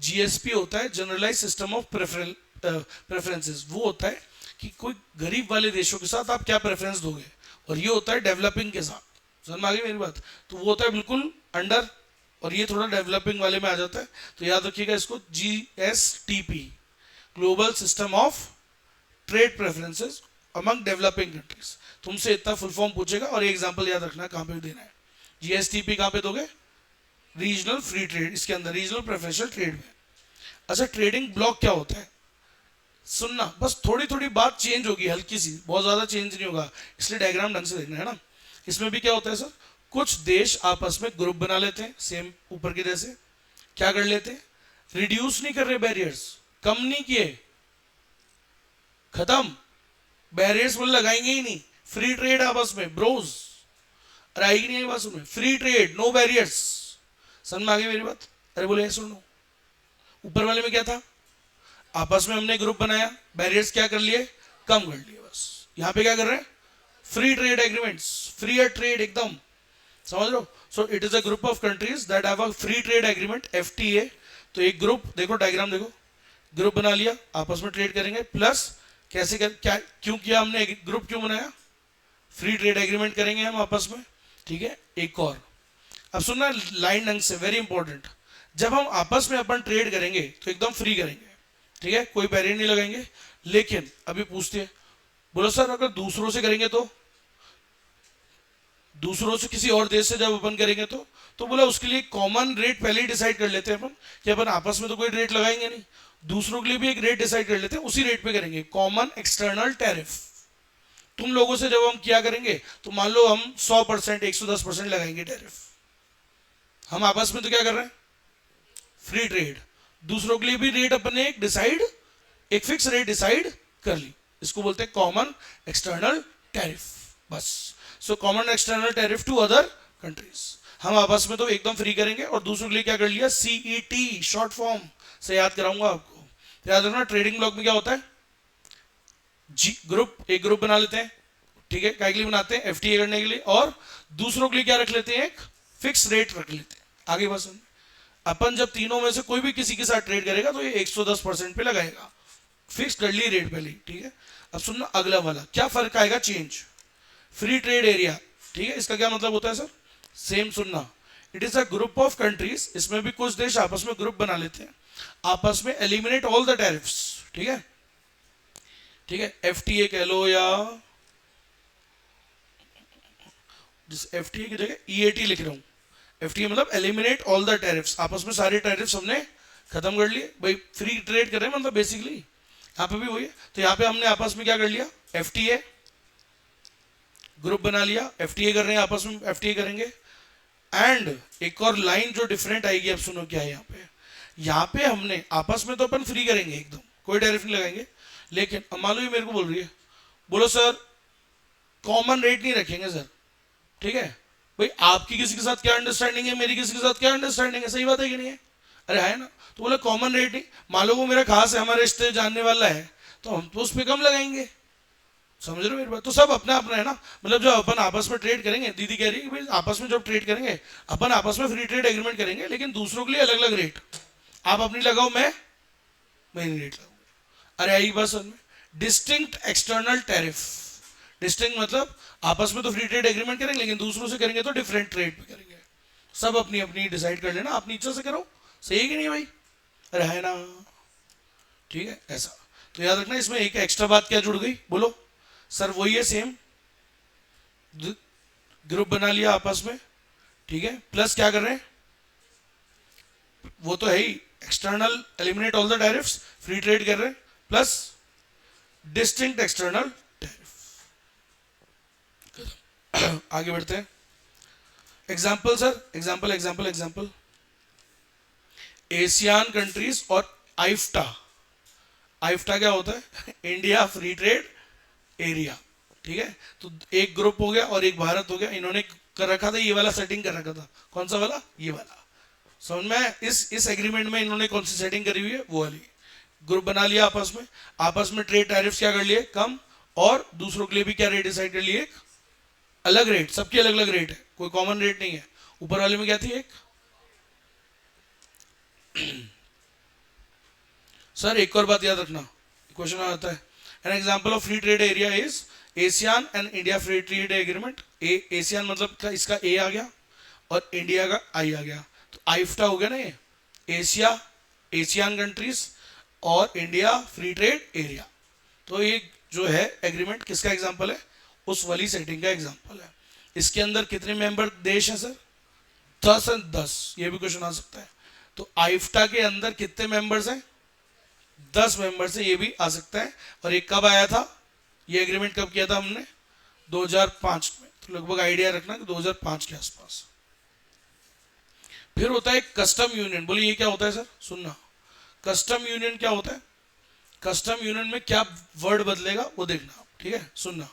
जीएसपी होता है जनरलाइज सिस्टम ऑफ प्रेफरेंसेस। वो होता है कि कोई गरीब वाले देशों के साथ आप क्या प्रेफरेंस दोगे, और ये होता है डेवलपिंग के साथ। समझ में आ गई मेरी बात? तो वो होता है बिल्कुल अंडर, और ये थोड़ा डेवलपिंग वाले में आ जाता है। तो याद रखिएगा इसको, GSTP, global system of trade preferences among developing countries. तुमसे इतना फुल फॉर्म पूछेगा और ये एग्जांपल याद रखना है कहाँ पे देना है। जीएसटीपी कहाँ पे दोगे? रीजनल फ्री ट्रेड, इसके अंदर रीजनल प्रेफरेंशियल ट्रेड में। अच्छा, ट्रेडिंग ब्लॉक क्या होता है? सुनना, बस थोड़ी थोड़ी बात चेंज होगी, हल्की सी, बहुत ज्यादा चेंज नहीं होगा, इसलिए डायग्राम ढंग से देखना है ना। इसमें भी क्या होता है सर, कुछ देश आपस में ग्रुप बना लेते हैं, सेम ऊपर के जैसे, क्या कर लेते हैं, रिड्यूस नहीं कर रहे बैरियर्स, कम नहीं किए, खत्म, बैरियर्स बोल लगाएंगे ही नहीं, फ्री ट्रेड आपस में ब्रोज, अरे आएगी नहीं बात सुनो, फ्री ट्रेड नो बैरियर्स, समझ में आ गई मेरी बात? अरे बोले सुनो, ऊपर वाले में क्या था, आपस में हमने ग्रुप बनाया, बैरियर्स क्या कर लिए, कम कर लिए, बस यहां पे क्या कर रहे हैं, free trade agreements, free trade एकदम, समझ लो। So it is a group of countries that have a free trade agreement, FTA. तो एक ग्रुप, देखो डायग्राम देखो, ग्रुप बना लिया, आपस में ट्रेड करेंगे, प्लस कैसे कर, क्या क्यों किया हमने ग्रुप, क्यों बनाया, फ्री ट्रेड एग्रीमेंट करेंगे हम आपस में, ठीक है। एक और, अब सुनना लाइन ढंग से, वेरी इंपॉर्टेंट, जब हम आपस में अपन ट्रेड करेंगे तो एकदम फ्री करेंगे, ठीक है, कोई बैरियर नहीं लगाएंगे। लेकिन अभी पूछते हैं, बोलो सर अगर दूसरों से करेंगे तो, दूसरों से किसी और देश से जब अपन करेंगे तो बोला उसके लिए कॉमन रेट पहले ही डिसाइड कर लेते हैं अपन, कि अपन आपस में तो कोई रेट लगाएंगे नहीं, दूसरों के लिए भी एक रेट डिसाइड कर लेते हैं, उसी रेट पे करेंगे, कॉमन एक्सटर्नल टैरिफ। तुम लोगों से जब हम किया करेंगे तो मान लो हम 100%, 110% लगाएंगे टैरिफ, हम आपस में तो क्या कर रहे हैं, फ्री ट्रेड, दूसरों के लिए भी रेट अपने एक डिसाइड, एक फिक्स रेट डिसाइड कर ली, इसको बोलते हैं कॉमन एक्सटर्नल टैरिफ, बस। So common external tariff to other countries, हम आपस में तो एकदम फ्री करेंगे, और दूसरों के लिए क्या कर लिया, सीईटी, शॉर्ट फॉर्म से याद कराऊंगा आपको, याद रखना। ट्रेडिंग ब्लॉक में क्या होता है, जी ग्रुप, एक ग्रुप बना लेते हैं, ठीक है, काय के लिए बनाते हैं, एफटीए करने के लिए, और दूसरों के लिए क्या रख लेते हैं, एक फिक्स रेट रख लेते हैं। आगे बस अपन जब तीनों में से कोई भी किसी के साथ ट्रेड करेगा तो ये 110% पे लगाएगा, फिक्स कर ली रेट पहले, ठीक है। अब सुनना अगला वाला, क्या फर्क आएगा, चेंज, फ्री ट्रेड एरिया, ठीक है, इसका क्या मतलब होता है सर, सेम सुनना, it is a group of countries, इसमें भी कुछ देश आपस में ग्रुप बना लेते हैं, आपस में एलिमिनेट ऑल द टैरिफ्स, ठीक है, ठीक है, एफटीए कह लो, या जिस एफटीए की जगह ईएटी लिख रहा हूं, एफटीए मतलब एलिमिनेट ऑल द टैरिफ्स, आपस में सारे टैरिफ्स हमने खत्म कर लिए, भाई फ्री ट्रेड कर रहे हैं मतलब बेसिकली, यहाँ पे भी वही है, तो यहाँ पे हमने आपस में क्या कर लिया, एफटीए ग्रुप बना लिया, एफटीए कर रहे हैं आपस में, एफटीए करेंगे। एंड एक और लाइन जो डिफरेंट आएगी, अब सुनो क्या है यहाँ पे हमने आपस में तो अपन फ्री करेंगे एकदम, कोई टैरिफ नहीं लगाएंगे, लेकिन अब मान लो ये मेरे को बोल रही है, बोलो सर कॉमन रेट नहीं रखेंगे सर, ठीक है, भाई आपकी किसी के साथ क्या अंडरस्टैंडिंग है, मेरी किसी के साथ क्या अंडरस्टैंडिंग है, सही बात है कि नहीं है, अरे है ना, तो बोले कॉमन रेट नहीं, मान लो वो मेरा खास है, हमारे रिश्ते जानने वाला है, तो हम तो उस पर कम लगाएंगे, समझ रहे हो मेरी बात? तो सब अपना अपना है ना, मतलब जब अपन आपस में ट्रेड करेंगे, दीदी कह रही है कि भाई आपस में जब ट्रेड करेंगे अपन आपस में फ्री ट्रेड एग्रीमेंट करेंगे, लेकिन दूसरों के लिए अलग अलग रेट, आप अपनी लगाओ, मैं मेरी रेट लगाऊंगा। अरे आई बात समझ में, डिस्टिंक्ट एक्सटर्नल टैरिफ, डिस्टिंक्ट मतलब आपस में तो फ्री ट्रेड एग्रीमेंट करेंगे, लेकिन दूसरों से करेंगे तो डिफरेंट ट्रेड पे करेंगे, सब अपनी अपनी डिसाइड कर लेना, अपनी इच्छा से करो, सही है कि नहीं भाई, अरे है ना, ठीक है, ऐसा। तो याद रखना, इसमें एक एक्स्ट्रा बात क्या जुड़ गई, बोलो सर, वही है सेम, ग्रुप बना लिया आपस में, ठीक है, प्लस क्या कर रहे हैं, वो तो है ही, external eliminate all the tariffs, free trade कर रहे हैं, प्लस डिस्टिंक्ट एक्सटर्नल टैरिफ। आगे बढ़ते हैं, example sir, example example example, ASEAN countries और आइफ्टा, आइफ्टा क्या होता है, इंडिया फ्री ट्रेड एरिया, ठीक है, तो एक ग्रुप हो गया और एक भारत हो गया, इन्होंने कर रखा था, ये वाला सेटिंग कर रखा था, कौन सा वाला, ये वाला, समझ में, इस एग्रीमेंट में इन्होंने कौन सी सेटिंग करी हुई है, वो वाली, ग्रुप बना लिया आपस में ट्रेड टैरिफ्स क्या कर लिए, कम, और दूसरों के लिए भी क्या रेट डिसाइड कर लिए, एक अलग रेट, सबकी अलग अलग रेट है, कोई कॉमन रेट नहीं है। ऊपर वाले में क्या थी, एक सर एक और बात याद रखना, क्वेश्चन आता है, an example of free trade area is ASEAN and India free trade agreement, ASEAN मतलब क्या, इसका ए आ गया और इंडिया का आई आ गया, तो आइफ्टा हो गया ना ये, एशिया, एशियान कंट्रीज और इंडिया फ्री ट्रेड एरिया, तो ये जो है एग्रीमेंट किसका एग्जाम्पल है, उस वाली सेटिंग का एग्जाम्पल है। इसके अंदर कितने मेंबर देश हैं सर, 10 और 10, ये भी क्वेश्चन आ सकता है। तो आइफ्टा के अंदर कितने मेंबर्स हैं, 10 मेंबर से ये भी आ सकता है। और ये कब आया था, ये एग्रीमेंट कब किया था हमने, 2005 में। तो लगभग आइडिया रखना कि 2005 के आसपास। फिर होता है कस्टम यूनियन। बोलिए ये क्या होता है सर, सुनना। कस्टम यूनियन क्या होता है, कस्टम यूनियन में क्या वर्ड बदलेगा वो देखना, ठीक है, सुनना।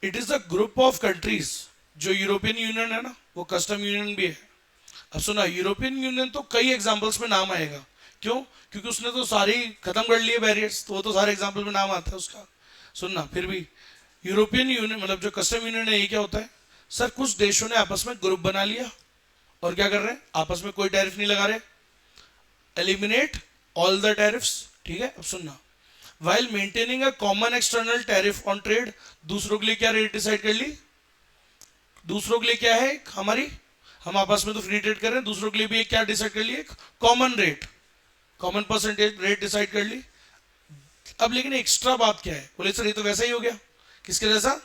It is the group of countries, जो यूरोपियन यूनियन है ना वो कस्टम यूनियन भी है। अब सुना, यूरोपियन यूनियन तो कई एग्जांपल्स में नाम आएगा, क्यों, क्योंकि उसने तो सारी खत्म कर लिए बैरियर्स, तो वो तो सारे एग्जांपल में नाम आता है उसका। सुनना, फिर भी यूरोपियन यूनियन मतलब जो कस्टम यूनियन है, ये क्या होता है सर, कुछ देशों ने आपस में ग्रुप बना लिया और क्या कर रहे हैं, आपस में कोई टैरिफ नहीं लगा रहे, एलिमिनेट ऑल द टैरिफ्स, ठीक है। अब सुनना, while maintaining a common external tariff on trade, दूसरों के लिए क्या रेट डिसाइड कर ली, दूसरों के लिए क्या है हमारी, हम आपस में तो फ्री ट्रेड कर रहे हैं, दूसरों के लिए भी एक क्या डिसाइड कर लिए, common rate, common percentage rate decide कर ली। अब लेकिन एक्स्ट्रा बात क्या है, बोले सर ये तो वैसा ही हो गया, किसके जैसा,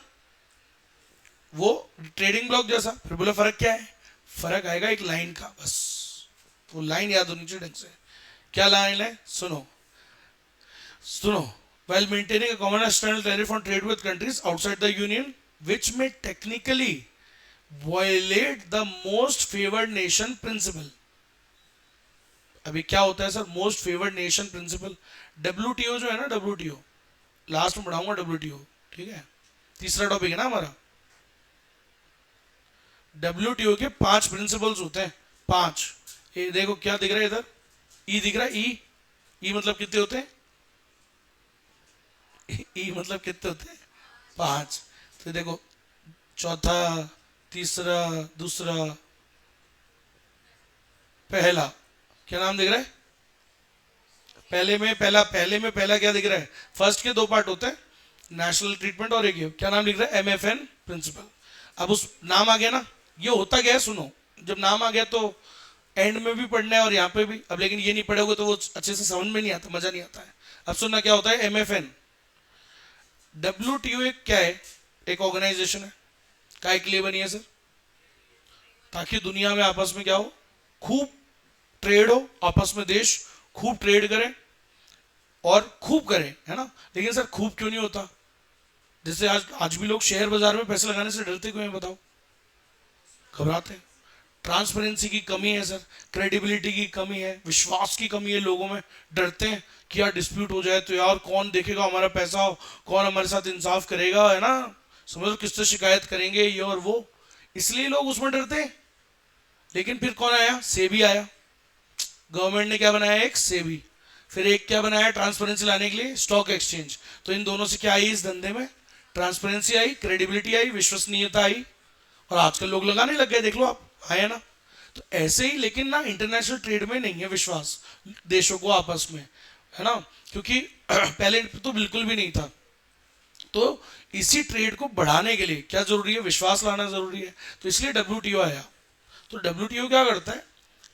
वो ट्रेडिंग ब्लॉक जैसा। फिर बोले फर्क क्या है, फर्क आएगा एक लाइन का, बस वो लाइन याद होनी चाहिए ढंग से। क्या लाइन है, सुनो सुनो, while maintaining a common external tariff on trade with countries outside the union which may technically violate the most favored nation principle। अभी क्या होता है sir, most favoured nation principle, WTO जो है ना, डब्ल्यूटीओ लास्ट में पढ़ाऊंगा डब्ल्यूटीओ, ठीक है, तीसरा टॉपिक है ना हमारा। डब्ल्यूटीओ के 5 प्रिंसिपल्स होते हैं, 5। ये देखो क्या दिख रहा है इधर, ई दिख रहा है, ई, ई मतलब कितने होते हैं, ई मतलब कितने होते हैं, 5। तो देखो चौथा, तीसरा, दूसरा, पहला, क्या नाम दिख रहा है, पहले में पहला क्या दिख रहा है, फर्स्ट के 2 पार्ट होते हैं, नेशनल ट्रीटमेंट और एक क्या नाम लिख रहा है, एमएफएन प्रिंसिपल। अब उस नाम आ गया ना, ये होता क्या है, सुनो, जब नाम आ गया तो एंड में भी पढ़ना है और यहाँ पे भी। अब लेकिन ये नहीं पढ़ोगे तो वो अच्छे से समझ में नहीं आता, मजा नहीं आता है। अब सुनना क्या होता है एमएफएन। डब्ल्यूटीओ एक क्या है, एक ऑर्गेनाइजेशन है, काय के लिए बनी है सर, ताकि दुनिया में आपस में क्या हो, खूब ट्रेड हो, आपस में देश खूब ट्रेड करें और खूब करें, है ना। लेकिन सर खूब क्यों नहीं होता, जैसे आज भी लोग शेयर बाजार में पैसे लगाने से डरते क्यों हैं बताओ, घबराते हैं। ट्रांसपेरेंसी की कमी है सर, क्रेडिबिलिटी की कमी है, विश्वास की कमी है लोगों में, डरते हैं कि यार डिस्प्यूट हो जाए तो यार कौन देखेगा हमारा पैसा, कौन हमारे साथ इंसाफ करेगा, है ना, समझ लो किससे शिकायत करेंगे ये और वो, इसलिए लोग उसमें डरते हैं। लेकिन फिर कौन आया, सेबी आया, गवर्नमेंट ने क्या बनाया, एक सेबी, फिर एक क्या बनाया ट्रांसपेरेंसी लाने के लिए, स्टॉक एक्सचेंज। तो इन दोनों से क्या आई इस धंधे में, ट्रांसपेरेंसी आई, क्रेडिबिलिटी आई, विश्वसनीयता आई, और आजकल लोग लगाने लग गए, देख लो आप, आया ना। तो ऐसे ही लेकिन ना इंटरनेशनल ट्रेड में नहीं है विश्वास देशों को आपस में, है ना, क्योंकि पहले तो बिल्कुल भी नहीं था। तो इसी ट्रेड को बढ़ाने के लिए क्या जरूरी है, विश्वास लाना जरूरी है, तो इसलिए डब्ल्यूटीओ आया। तो डब्ल्यूटीओ क्या करता है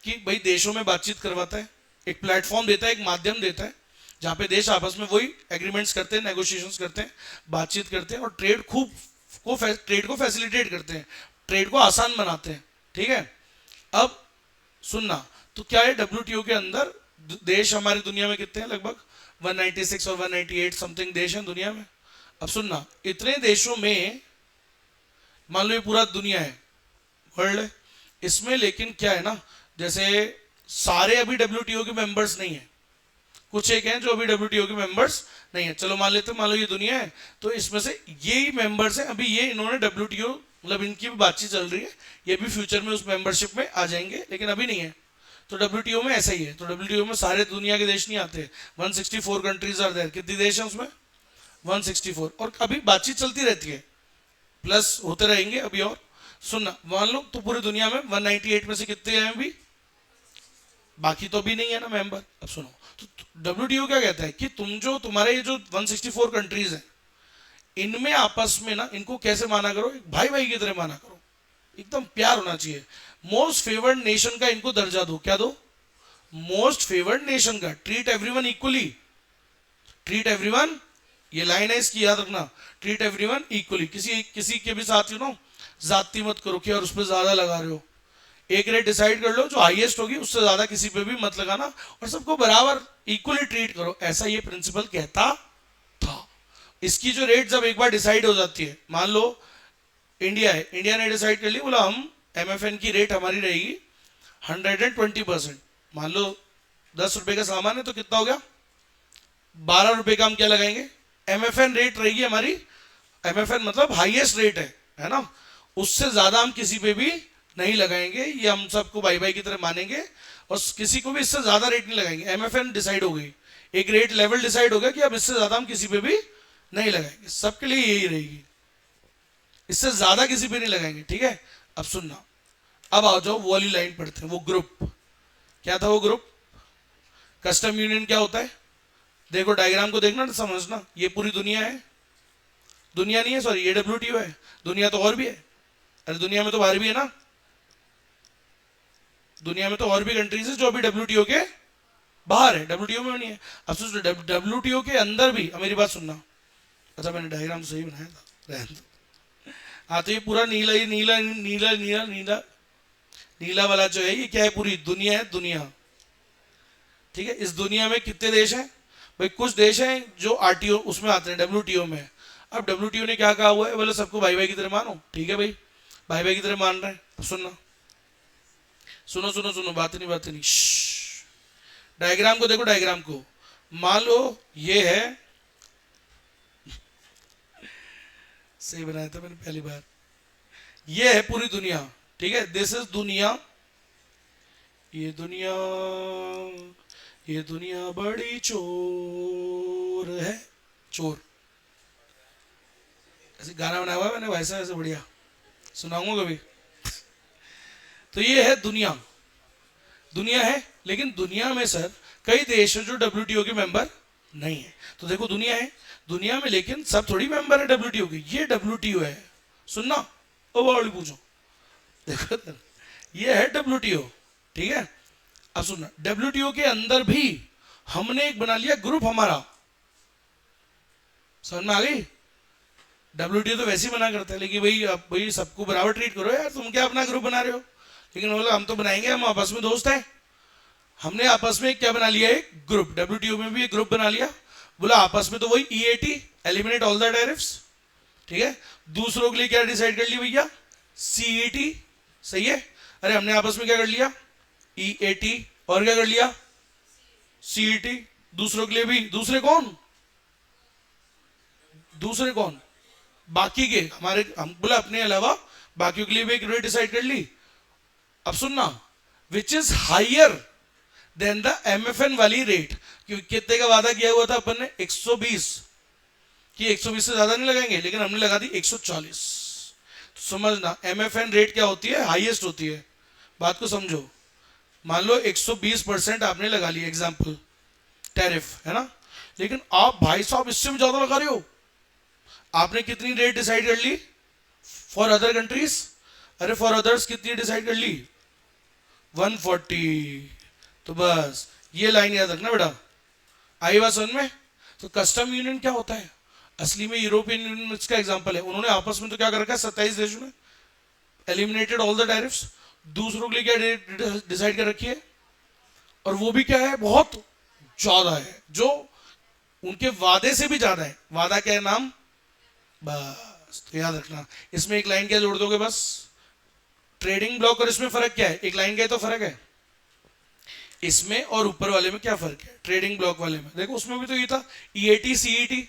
कि भाई देशों में बातचीत करवाता है, एक प्लेटफॉर्म देता है, एक माध्यम देता है, जहाँ पे देश आपस में वही एग्रीमेंट्स करते हैं, नेगोशिएशंस करते हैं, बातचीत करते हैं और ट्रेड को फैसिलिटेट करते हैं, ट्रेड को आसान बनाते हैं, ठीक है। अब सुनना, तो क्या है डब्ल्यूटीओ के अंदर देश हमारी दुनिया में कितने हैं, लगभग 196 और 198 समथिंग देश हैं दुनिया में। अब सुनना, इतने देशों में मान लो ये पूरा दुनिया है, वर्ल्ड है, इसमें लेकिन क्या है ना, जैसे सारे अभी डब्ल्यूटीओ के मेंबर्स नहीं है, कुछ एक हैं जो अभी डब्ल्यूटीओ के मेंबर्स नहीं है, चलो मान लेते हैं, मान लो ये दुनिया है, तो इसमें से ये ही मेंबर्स हैं, अभी ये इन्होंने डब्ल्यूटीओ मतलब इनकी भी बातचीत चल रही है, ये भी फ्यूचर में उस मेंबरशिप में आ जाएंगे, लेकिन अभी नहीं है। तो डब्ल्यूटीओ में ऐसा ही है, तो डब्ल्यूटीओ में सारे दुनिया के देश नहीं आते, 164 कंट्रीज आर देयर, कितने देश हैं उसमें, 164, और अभी बातचीत चलती रहती है, प्लस होते रहेंगे अभी और। सुनना, मान लो तो पूरी दुनिया में 198 में से कितने हैं अभी, बाकी तो अभी नहीं है ना मेंबर। अब सुनो, तो डब्ल्यूटीओ क्या कहता है कि तुम्हारे ये जो 164 कंट्रीज हैं, इनमें आपस में ना इनको कैसे माना करो, एक भाई भाई की तरह माना करो, एकदम प्यार होना चाहिए। मोस्ट फेवर्ड नेशन का इनको दर्जा दो, क्या दो, मोस्ट फेवर्ड नेशन का, treat everyone equally, treat everyone, ये लाइन है इसकी याद रखना, ट्रीट एवरीवन इक्वली, किसी किसी के भी साथ जाति मत करो कि यार उस पर ज्यादा लगा रहे हो, एक रेट डिसाइड कर लो, जो हाईएस्ट होगी उससे ज्यादा किसी पे भी मत लगाना, और सबको बराबर इक्वली ट्रीट करो, ऐसा ये प्रिंसिपल कहता था। इसकी जो रेट जब एक बार डिसाइड हो जाती है, मान लो इंडिया है, इंडिया ने डिसाइड कर लिया, बोला हम एमएफएन की रेट हमारी रहेगी 120%। मान लो 10 रुपए का सामान है तो कितना हो गया, 12 रुपए का हम क्या लगाएंगे, एमएफएन रेट रहेगी हमारी। एमएफएन मतलब हाईएस्ट रेट है ना, उससे ज्यादा हम किसी पे भी नहीं लगाएंगे, ये हम सबको बाई बाई की तरह मानेंगे, और किसी को भी इससे ज्यादा रेट नहीं लगाएंगे। एमएफएन डिसाइड हो गई, एक रेट लेवल डिसाइड हो गया कि अब इससे ज्यादा हम किसी पे भी नहीं लगाएंगे, सबके लिए यही रहेगी, इससे ज्यादा किसी पे नहीं लगाएंगे, ठीक है। अब सुनना, अब आओ जाओ वो वाली लाइन पढ़ते हैं, वो ग्रुप क्या था, वो ग्रुप कस्टम यूनियन क्या होता है, देखो डायग्राम को देखना तो समझना, ये पूरी दुनिया है, दुनिया नहीं है सॉरी, ये डब्ल्यूटीओ है, दुनिया तो और भी है, अरे दुनिया में तो बाहर भी है ना, दुनिया में तो और भी कंट्रीज है जो अभी डब्ल्यूटीओ के बाहर है, डब्ल्यूटीओ में नहीं है। अब सोचो डब्ल्यूटीओ के अंदर भी, अब मेरी बात सुनना, अच्छा मैंने डायग्राम सही बनाया था, रहने दो। हाँ तो ये पूरा नीला, ये नीला नीला नीला नीला नीला वाला जो है, ये क्या है, पूरी दुनिया है, दुनिया, ठीक है। इस दुनिया में कितने देश हैं भाई, कुछ देश हैं जो आरटीओ उसमें आते हैं, डब्ल्यूटीओ में। अब डब्ल्यूटीओ ने क्या कहा हुआ है, बोले सबको भाई भाई की तरह मानो, ठीक है भाई, भाई भाई की तरह मान रहे हैं। अब सुनना, सुनो सुनो सुनो, बात नहीं, डायग्राम को देखो, डायग्राम को मान लो ये है, सही बनाया था मैंने पहली बार, ये है पूरी दुनिया, ठीक है, दिस इज दुनिया, ये दुनिया बड़ी चोर है, चोर, ऐसे गाना बनाया हुआ है मैंने, वैसा वैसे बढ़िया सुनाऊंगा कभी। तो ये है दुनिया, दुनिया है, लेकिन दुनिया में सर कई देश है जो डब्ल्यूटीओ के मेंबर नहीं है। तो देखो दुनिया है, दुनिया में लेकिन सब थोड़ी मेंबर है डब्ल्यूटीओ के, ये डब्ल्यूटीओ है, सुनना ओ वाली पूछो, देखो ये है डब्ल्यूटीओ, ठीक है। अब सुनना, डब्ल्यूटीओ के अंदर भी हमने एक बना लिया ग्रुप हमारा, समझ में आ गई। डब्ल्यूटीओ तो वैसे ही मना करता है, लेकिन भाई अब भाई सबको बराबर ट्रीट करो यार, तुम क्या अपना ग्रुप बना रहे हो, लेकिन बोला हम तो बनाएंगे, हम आपस में दोस्त हैं। हमने आपस में क्या बना लिया, एक ग्रुप, डब्ल्यूटीओ में भी एक ग्रुप बना लिया, बोला आपस में तो वही EAT, eliminate all the tariffs, ठीक है। दूसरों के लिए क्या डिसाइड कर लिया भैया, सीईटी, सही है। अरे हमने आपस में क्या कर लिया, ईएटी, और क्या कर लिया, सीईटी। दूसरों के लिए भी, दूसरे कौन, बाकी के हमारे, हम बोला अपने अलावा बाकियों के लिए भी एक रेट डिसाइड कर ली। अब सुनना, which is higher than the MFN वाली रेट, कितने का वादा किया हुआ था अपन ने, 120, कि 120 से ज्यादा नहीं लगाएंगे, लेकिन हमने लगा दी 140। तो समझना एमएफएन रेट क्या होती है, हाईएस्ट होती है, बात को समझो। मान लो 120% आपने लगा लिया, एग्जाम्पल टैरिफ है ना, लेकिन आप भाई साहब इससे भी ज्यादा लगा रहे हो। आपने कितनी रेट डिसाइड कर ली फॉर अदर कंट्रीज, अरे फॉर अदर्स कितनी डिसाइड कर ली, 140। तो बस ये लाइन याद रखना बेटा, आई बात समझ में। तो कस्टम यूनियन क्या होता है, असली में यूरोपियन यूनियन इसका एग्जांपल है। उन्होंने आपस में तो क्या कर रखा है, 27 देशों ने एलिमिनेटेड ऑल द टैरिफ्स, दूसरों के लिए क्या रेट डिसाइड कर रखी है, और वो भी क्या है, बहुत ज्यादा है, जो उनके वादे से भी ज्यादा है। वादा क्या है, नाम, बस तो याद रखना। इसमें एक लाइन क्या जोड़ दोगे, बस ट्रेडिंग ब्लॉक और इसमें फर्क क्या है, एक लाइन का तो फर्क है, इसमें और ऊपर वाले में क्या फर्क है, ट्रेडिंग ब्लॉक वाले में देखो, उसमें भी तो ये था ईएटी सीईटी,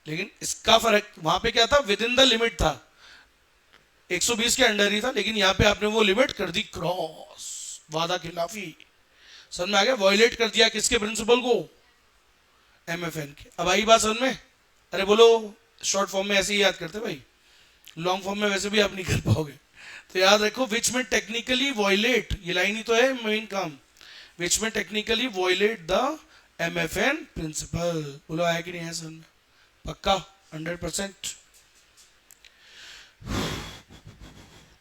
लेकिन इसका फर्क वहां पे क्या था, विद इन द लिमिट था, 120 के अंडर ही था, लेकिन यहाँ पे आपने वो लिमिट कर दी क्रॉस, वादा खिलाफी, समझ में आ गया, वॉयलेट कर दिया किसके प्रिंसिपल को, एमएफएन के। अब आई बात समझ में, अरे बोलो, शॉर्ट फॉर्म में ऐसे ही याद करते भाई, लॉन्ग फॉर्म में वैसे भी आप नहीं कर पाओगे। तो याद रखो, विच में टेक्निकली वॉयलेट, ये लाइन ही तो है मेन काम, विच में technically violate the MFN principle. बोलो आया कि नहीं है समझ में, पक्का 100%,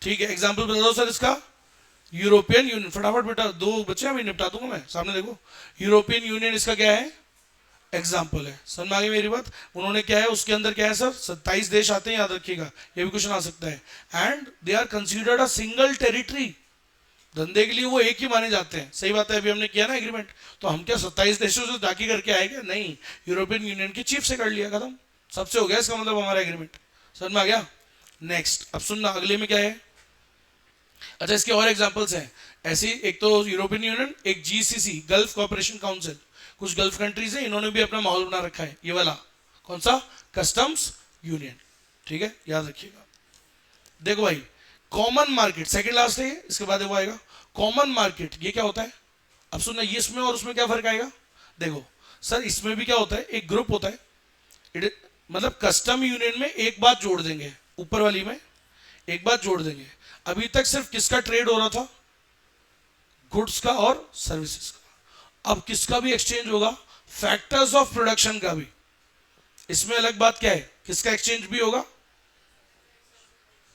ठीक है। एग्जाम्पल बता दो सर इसका, यूरोपियन यूनियन, फटाफट बेटा, 2 बच्चे अभी निपटा दूंगा मैं, सामने देखो, यूरोपियन यूनियन इसका क्या है, एग्जाम्पल है। समझ में आ गई मेरी बात? उन्होंने क्या है, उसके अंदर क्या है सर, 27 देश आते हैं, याद रखिएगा, ये भी क्वेश्चन आ सकता है। And they are considered a single territory, धंधे के लिए वो एक ही माने जाते हैं। सही बात है, अभी हमने किया ना एग्रीमेंट, तो हम क्या 27 देशों से जाके करके आएंगे? नहीं, यूरोपियन यूनियन के चीफ से कर लिया, खत्म, सबसे हो गया इसका मतलब हमारा एग्रीमेंट। समझ में आ गया? नेक्स्ट, अब सुनना अगले में क्या है। अच्छा, इसके और एग्जांपल्स हैं ऐसी, एक तो यूरोपियन यूनियन, एक जीसीसी, गल्फ कोऑपरेशन काउंसिल, कुछ गल्फ कंट्रीज हैं, इन्होंने भी अपना माहौल बना रखा है, ये वाला कौन सा, कस्टम्स यूनियन, ठीक है, याद रखिएगा। देखो भाई, कॉमन मार्केट सेकंड लास्ट है ये, इसके बाद वो आएगा कॉमन मार्केट, ये क्या होता है? अब सुनना, ये इसमें और उसमें क्या फर्क आएगा। देखो सर, इसमें भी क्या होता है, एक ग्रुप होता है, मतलब कस्टम यूनियन में एक बात जोड़ देंगे, ऊपर वाली में एक बात जोड़ देंगे, अभी तक सिर्फ किसका ट्रेड हो रहा था, गुड्स का और सर्विसेज का, अब किसका भी एक्सचेंज होगा, फैक्टर्स ऑफ प्रोडक्शन का भी। इसमें अलग बात क्या है, किसका एक्सचेंज भी होगा,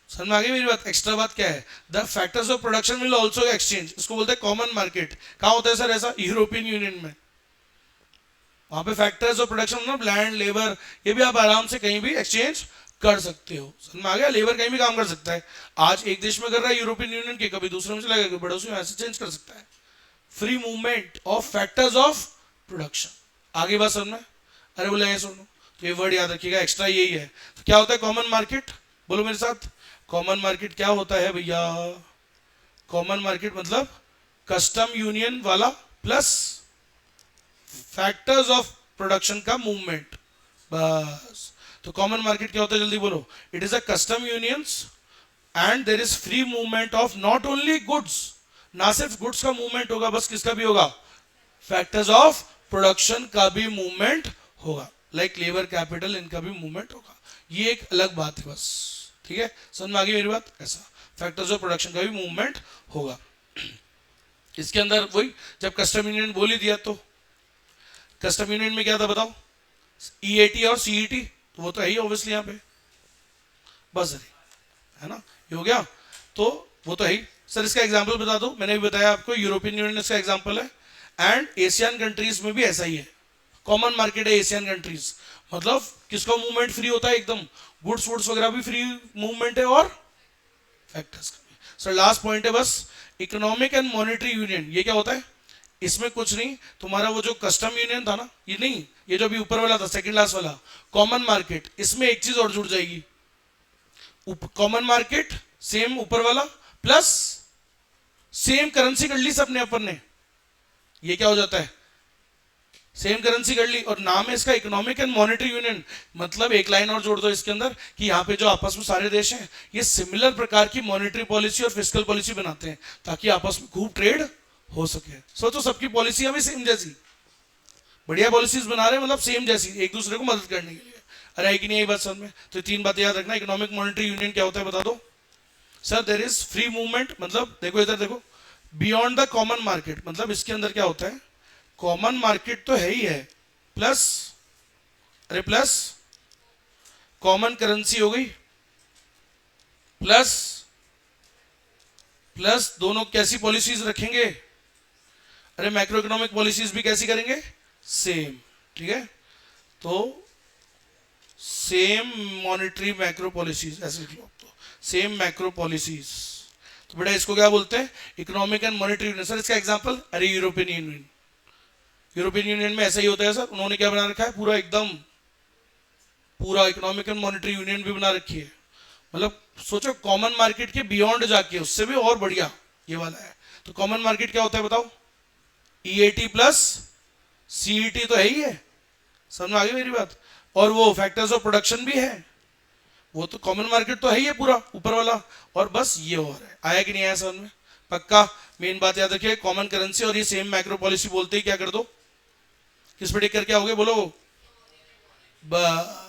समझ में आ गई मेरी बात? एक्स्ट्रा बात क्या है, the factors of production will also exchange, इसको बोलते हैं कॉमन मार्केट। कहां होता है सर ऐसा, यूरोपियन यूनियन में, वहां पे फैक्टर्स ऑफ प्रोडक्शन मतलब लैंड, लेबर, ये भी आप आराम से कहीं भी एक्सचेंज कर सकते हो। समझ में आ गया? लेबर कहीं भी काम कर सकता है, आज एक देश में कर रहा है यूरोपियन यूनियन के, कभी दूसरे में चला गया, पड़ोसी में, ऐसे चेंज कर सकता है। Free movement of factors of production, आगे बात समझना। अरे बोले ये सुनो, तो ये वर्ड याद रखिएगा, एक्स्ट्रा यही है। तो क्या होता है कॉमन मार्केट, बोलो मेरे साथ, कॉमन मार्केट क्या होता है भैया? कॉमन मार्केट मतलब कस्टम यूनियन वाला प्लस फैक्टर्स ऑफ प्रोडक्शन का मूवमेंट, बस। तो कॉमन मार्केट क्या होता है, जल्दी बोलो। It is a custom unions and there is free movement of not only goods, ना सिर्फ गुड्स का मूवमेंट होगा, बस किसका भी होगा, फैक्टर्स ऑफ प्रोडक्शन का भी मूवमेंट होगा, लाइक लेबर, कैपिटल, इनका भी मूवमेंट होगा। ये एक अलग बात है बस, ठीक है, समझ में आ गई मेरी बात? ऐसा फैक्टर्स ऑफ प्रोडक्शन का भी मूवमेंट होगा। इसके अंदर वही, जब कस्टम यूनियन बोल ही दिया, तो कस्टम यूनियन में क्या था बताओ, ईएटी और सीईटी, तो वो तो है ही ऑब्वियसली यहाँ पे, बस है ना, ये हो गया, तो वो तो है ही। सर इसका एग्जांपल बता दो, मैंने भी बताया आपको, यूरोपियन यूनियन इसका एग्जांपल है, एंड एशियन कंट्रीज में भी ऐसा ही है, कॉमन मार्केट है एशियन कंट्रीज, मतलब किसका मूवमेंट फ्री होता है एकदम, गुड्स वुड्स वगैरह भी फ्री मूवमेंट है, और फैक्टर्स का भी। सर लास्ट पॉइंट है बस, इकोनॉमिक एंड मॉनेटरी यूनियन, ये क्या होता है? इसमें कुछ नहीं, तुम्हारा वो जो कस्टम यूनियन था ना, ये नहीं, ये जो अभी ऊपर वाला था सेकंड लास्ट वाला कॉमन मार्केट, इसमें एक चीज और जुड़ जाएगी, कॉमन मार्केट सेम ऊपर वाला प्लस सेम करेंसी कर ली सबने अपन ने, ये क्या हो जाता है, सेम करेंसी कर ली, और नाम है इसका इकोनॉमिक एंड मॉनेटरी यूनियन। मतलब एक लाइन और जोड़ दो इसके अंदर कि यहाँ पे जो आपस में सारे देश हैं, ये सिमिलर प्रकार की मॉनेटरी पॉलिसी और फिस्कल पॉलिसी बनाते हैं, ताकि आपस में खूब ट्रेड हो सके। सोचो सबकी पॉलिसियां भी सेम जैसी, बढ़िया पॉलिसीज बना रहे हैं, मतलब सेम जैसी, एक दूसरे को मदद करने के लिए। अरे है कि नहीं यही बात समझ में? तो तीन बातें याद रखना। इकोनॉमिक मॉनेटरी यूनियन क्या होता है बता दो sir. There is free movement, मतलब देखो इधर देखो, बियॉन्ड द कॉमन मार्केट, मतलब इसके अंदर क्या होता है, कॉमन मार्केट तो है ही है, प्लस अरे प्लस कॉमन करेंसी हो गई, प्लस प्लस दोनों कैसी पॉलिसीज रखेंगे, अरे मैक्रो इकोनॉमिक पॉलिसीज भी कैसी करेंगे, सेम, ठीक है। तो सेम मॉनेटरी मैक्रो पॉलिसीज ऐसे लिख लो, तो सेम मैक्रो पॉलिसीज, तो बेटा इसको क्या बोलते हैं, economic and monetary union. Sir इसका एग्जांपल, अरे यूरोपियन यूनियन, यूरोपियन यूनियन में ऐसा ही होता है सर, उन्होंने क्या बना रखा है, पूरा एकदम पूरा इकोनॉमिक एंड मॉनेटरी यूनियन भी बना रखी है, मतलब सोचो कॉमन मार्केट के बियॉन्ड जाके, उससे भी और बढ़िया ये वाला है। तो कॉमन मार्केट क्या होता है बताओ, ईएटी प्लस सीईटी तो है ही है, समझ में आ गई मेरी बात, और वो फैक्टर्स ऑफ प्रोडक्शन भी है, वो तो कॉमन मार्केट तो है ही है पूरा ऊपर वाला, और बस ये हो रहा है। आया कि नहीं आया समझ में? पक्का मेन बात याद रखिए, कॉमन करेंसी और ये सेम मैक्रो पॉलिसी बोलते ही क्या कर दो, किस पे टिक करके आओगे बोलो, बस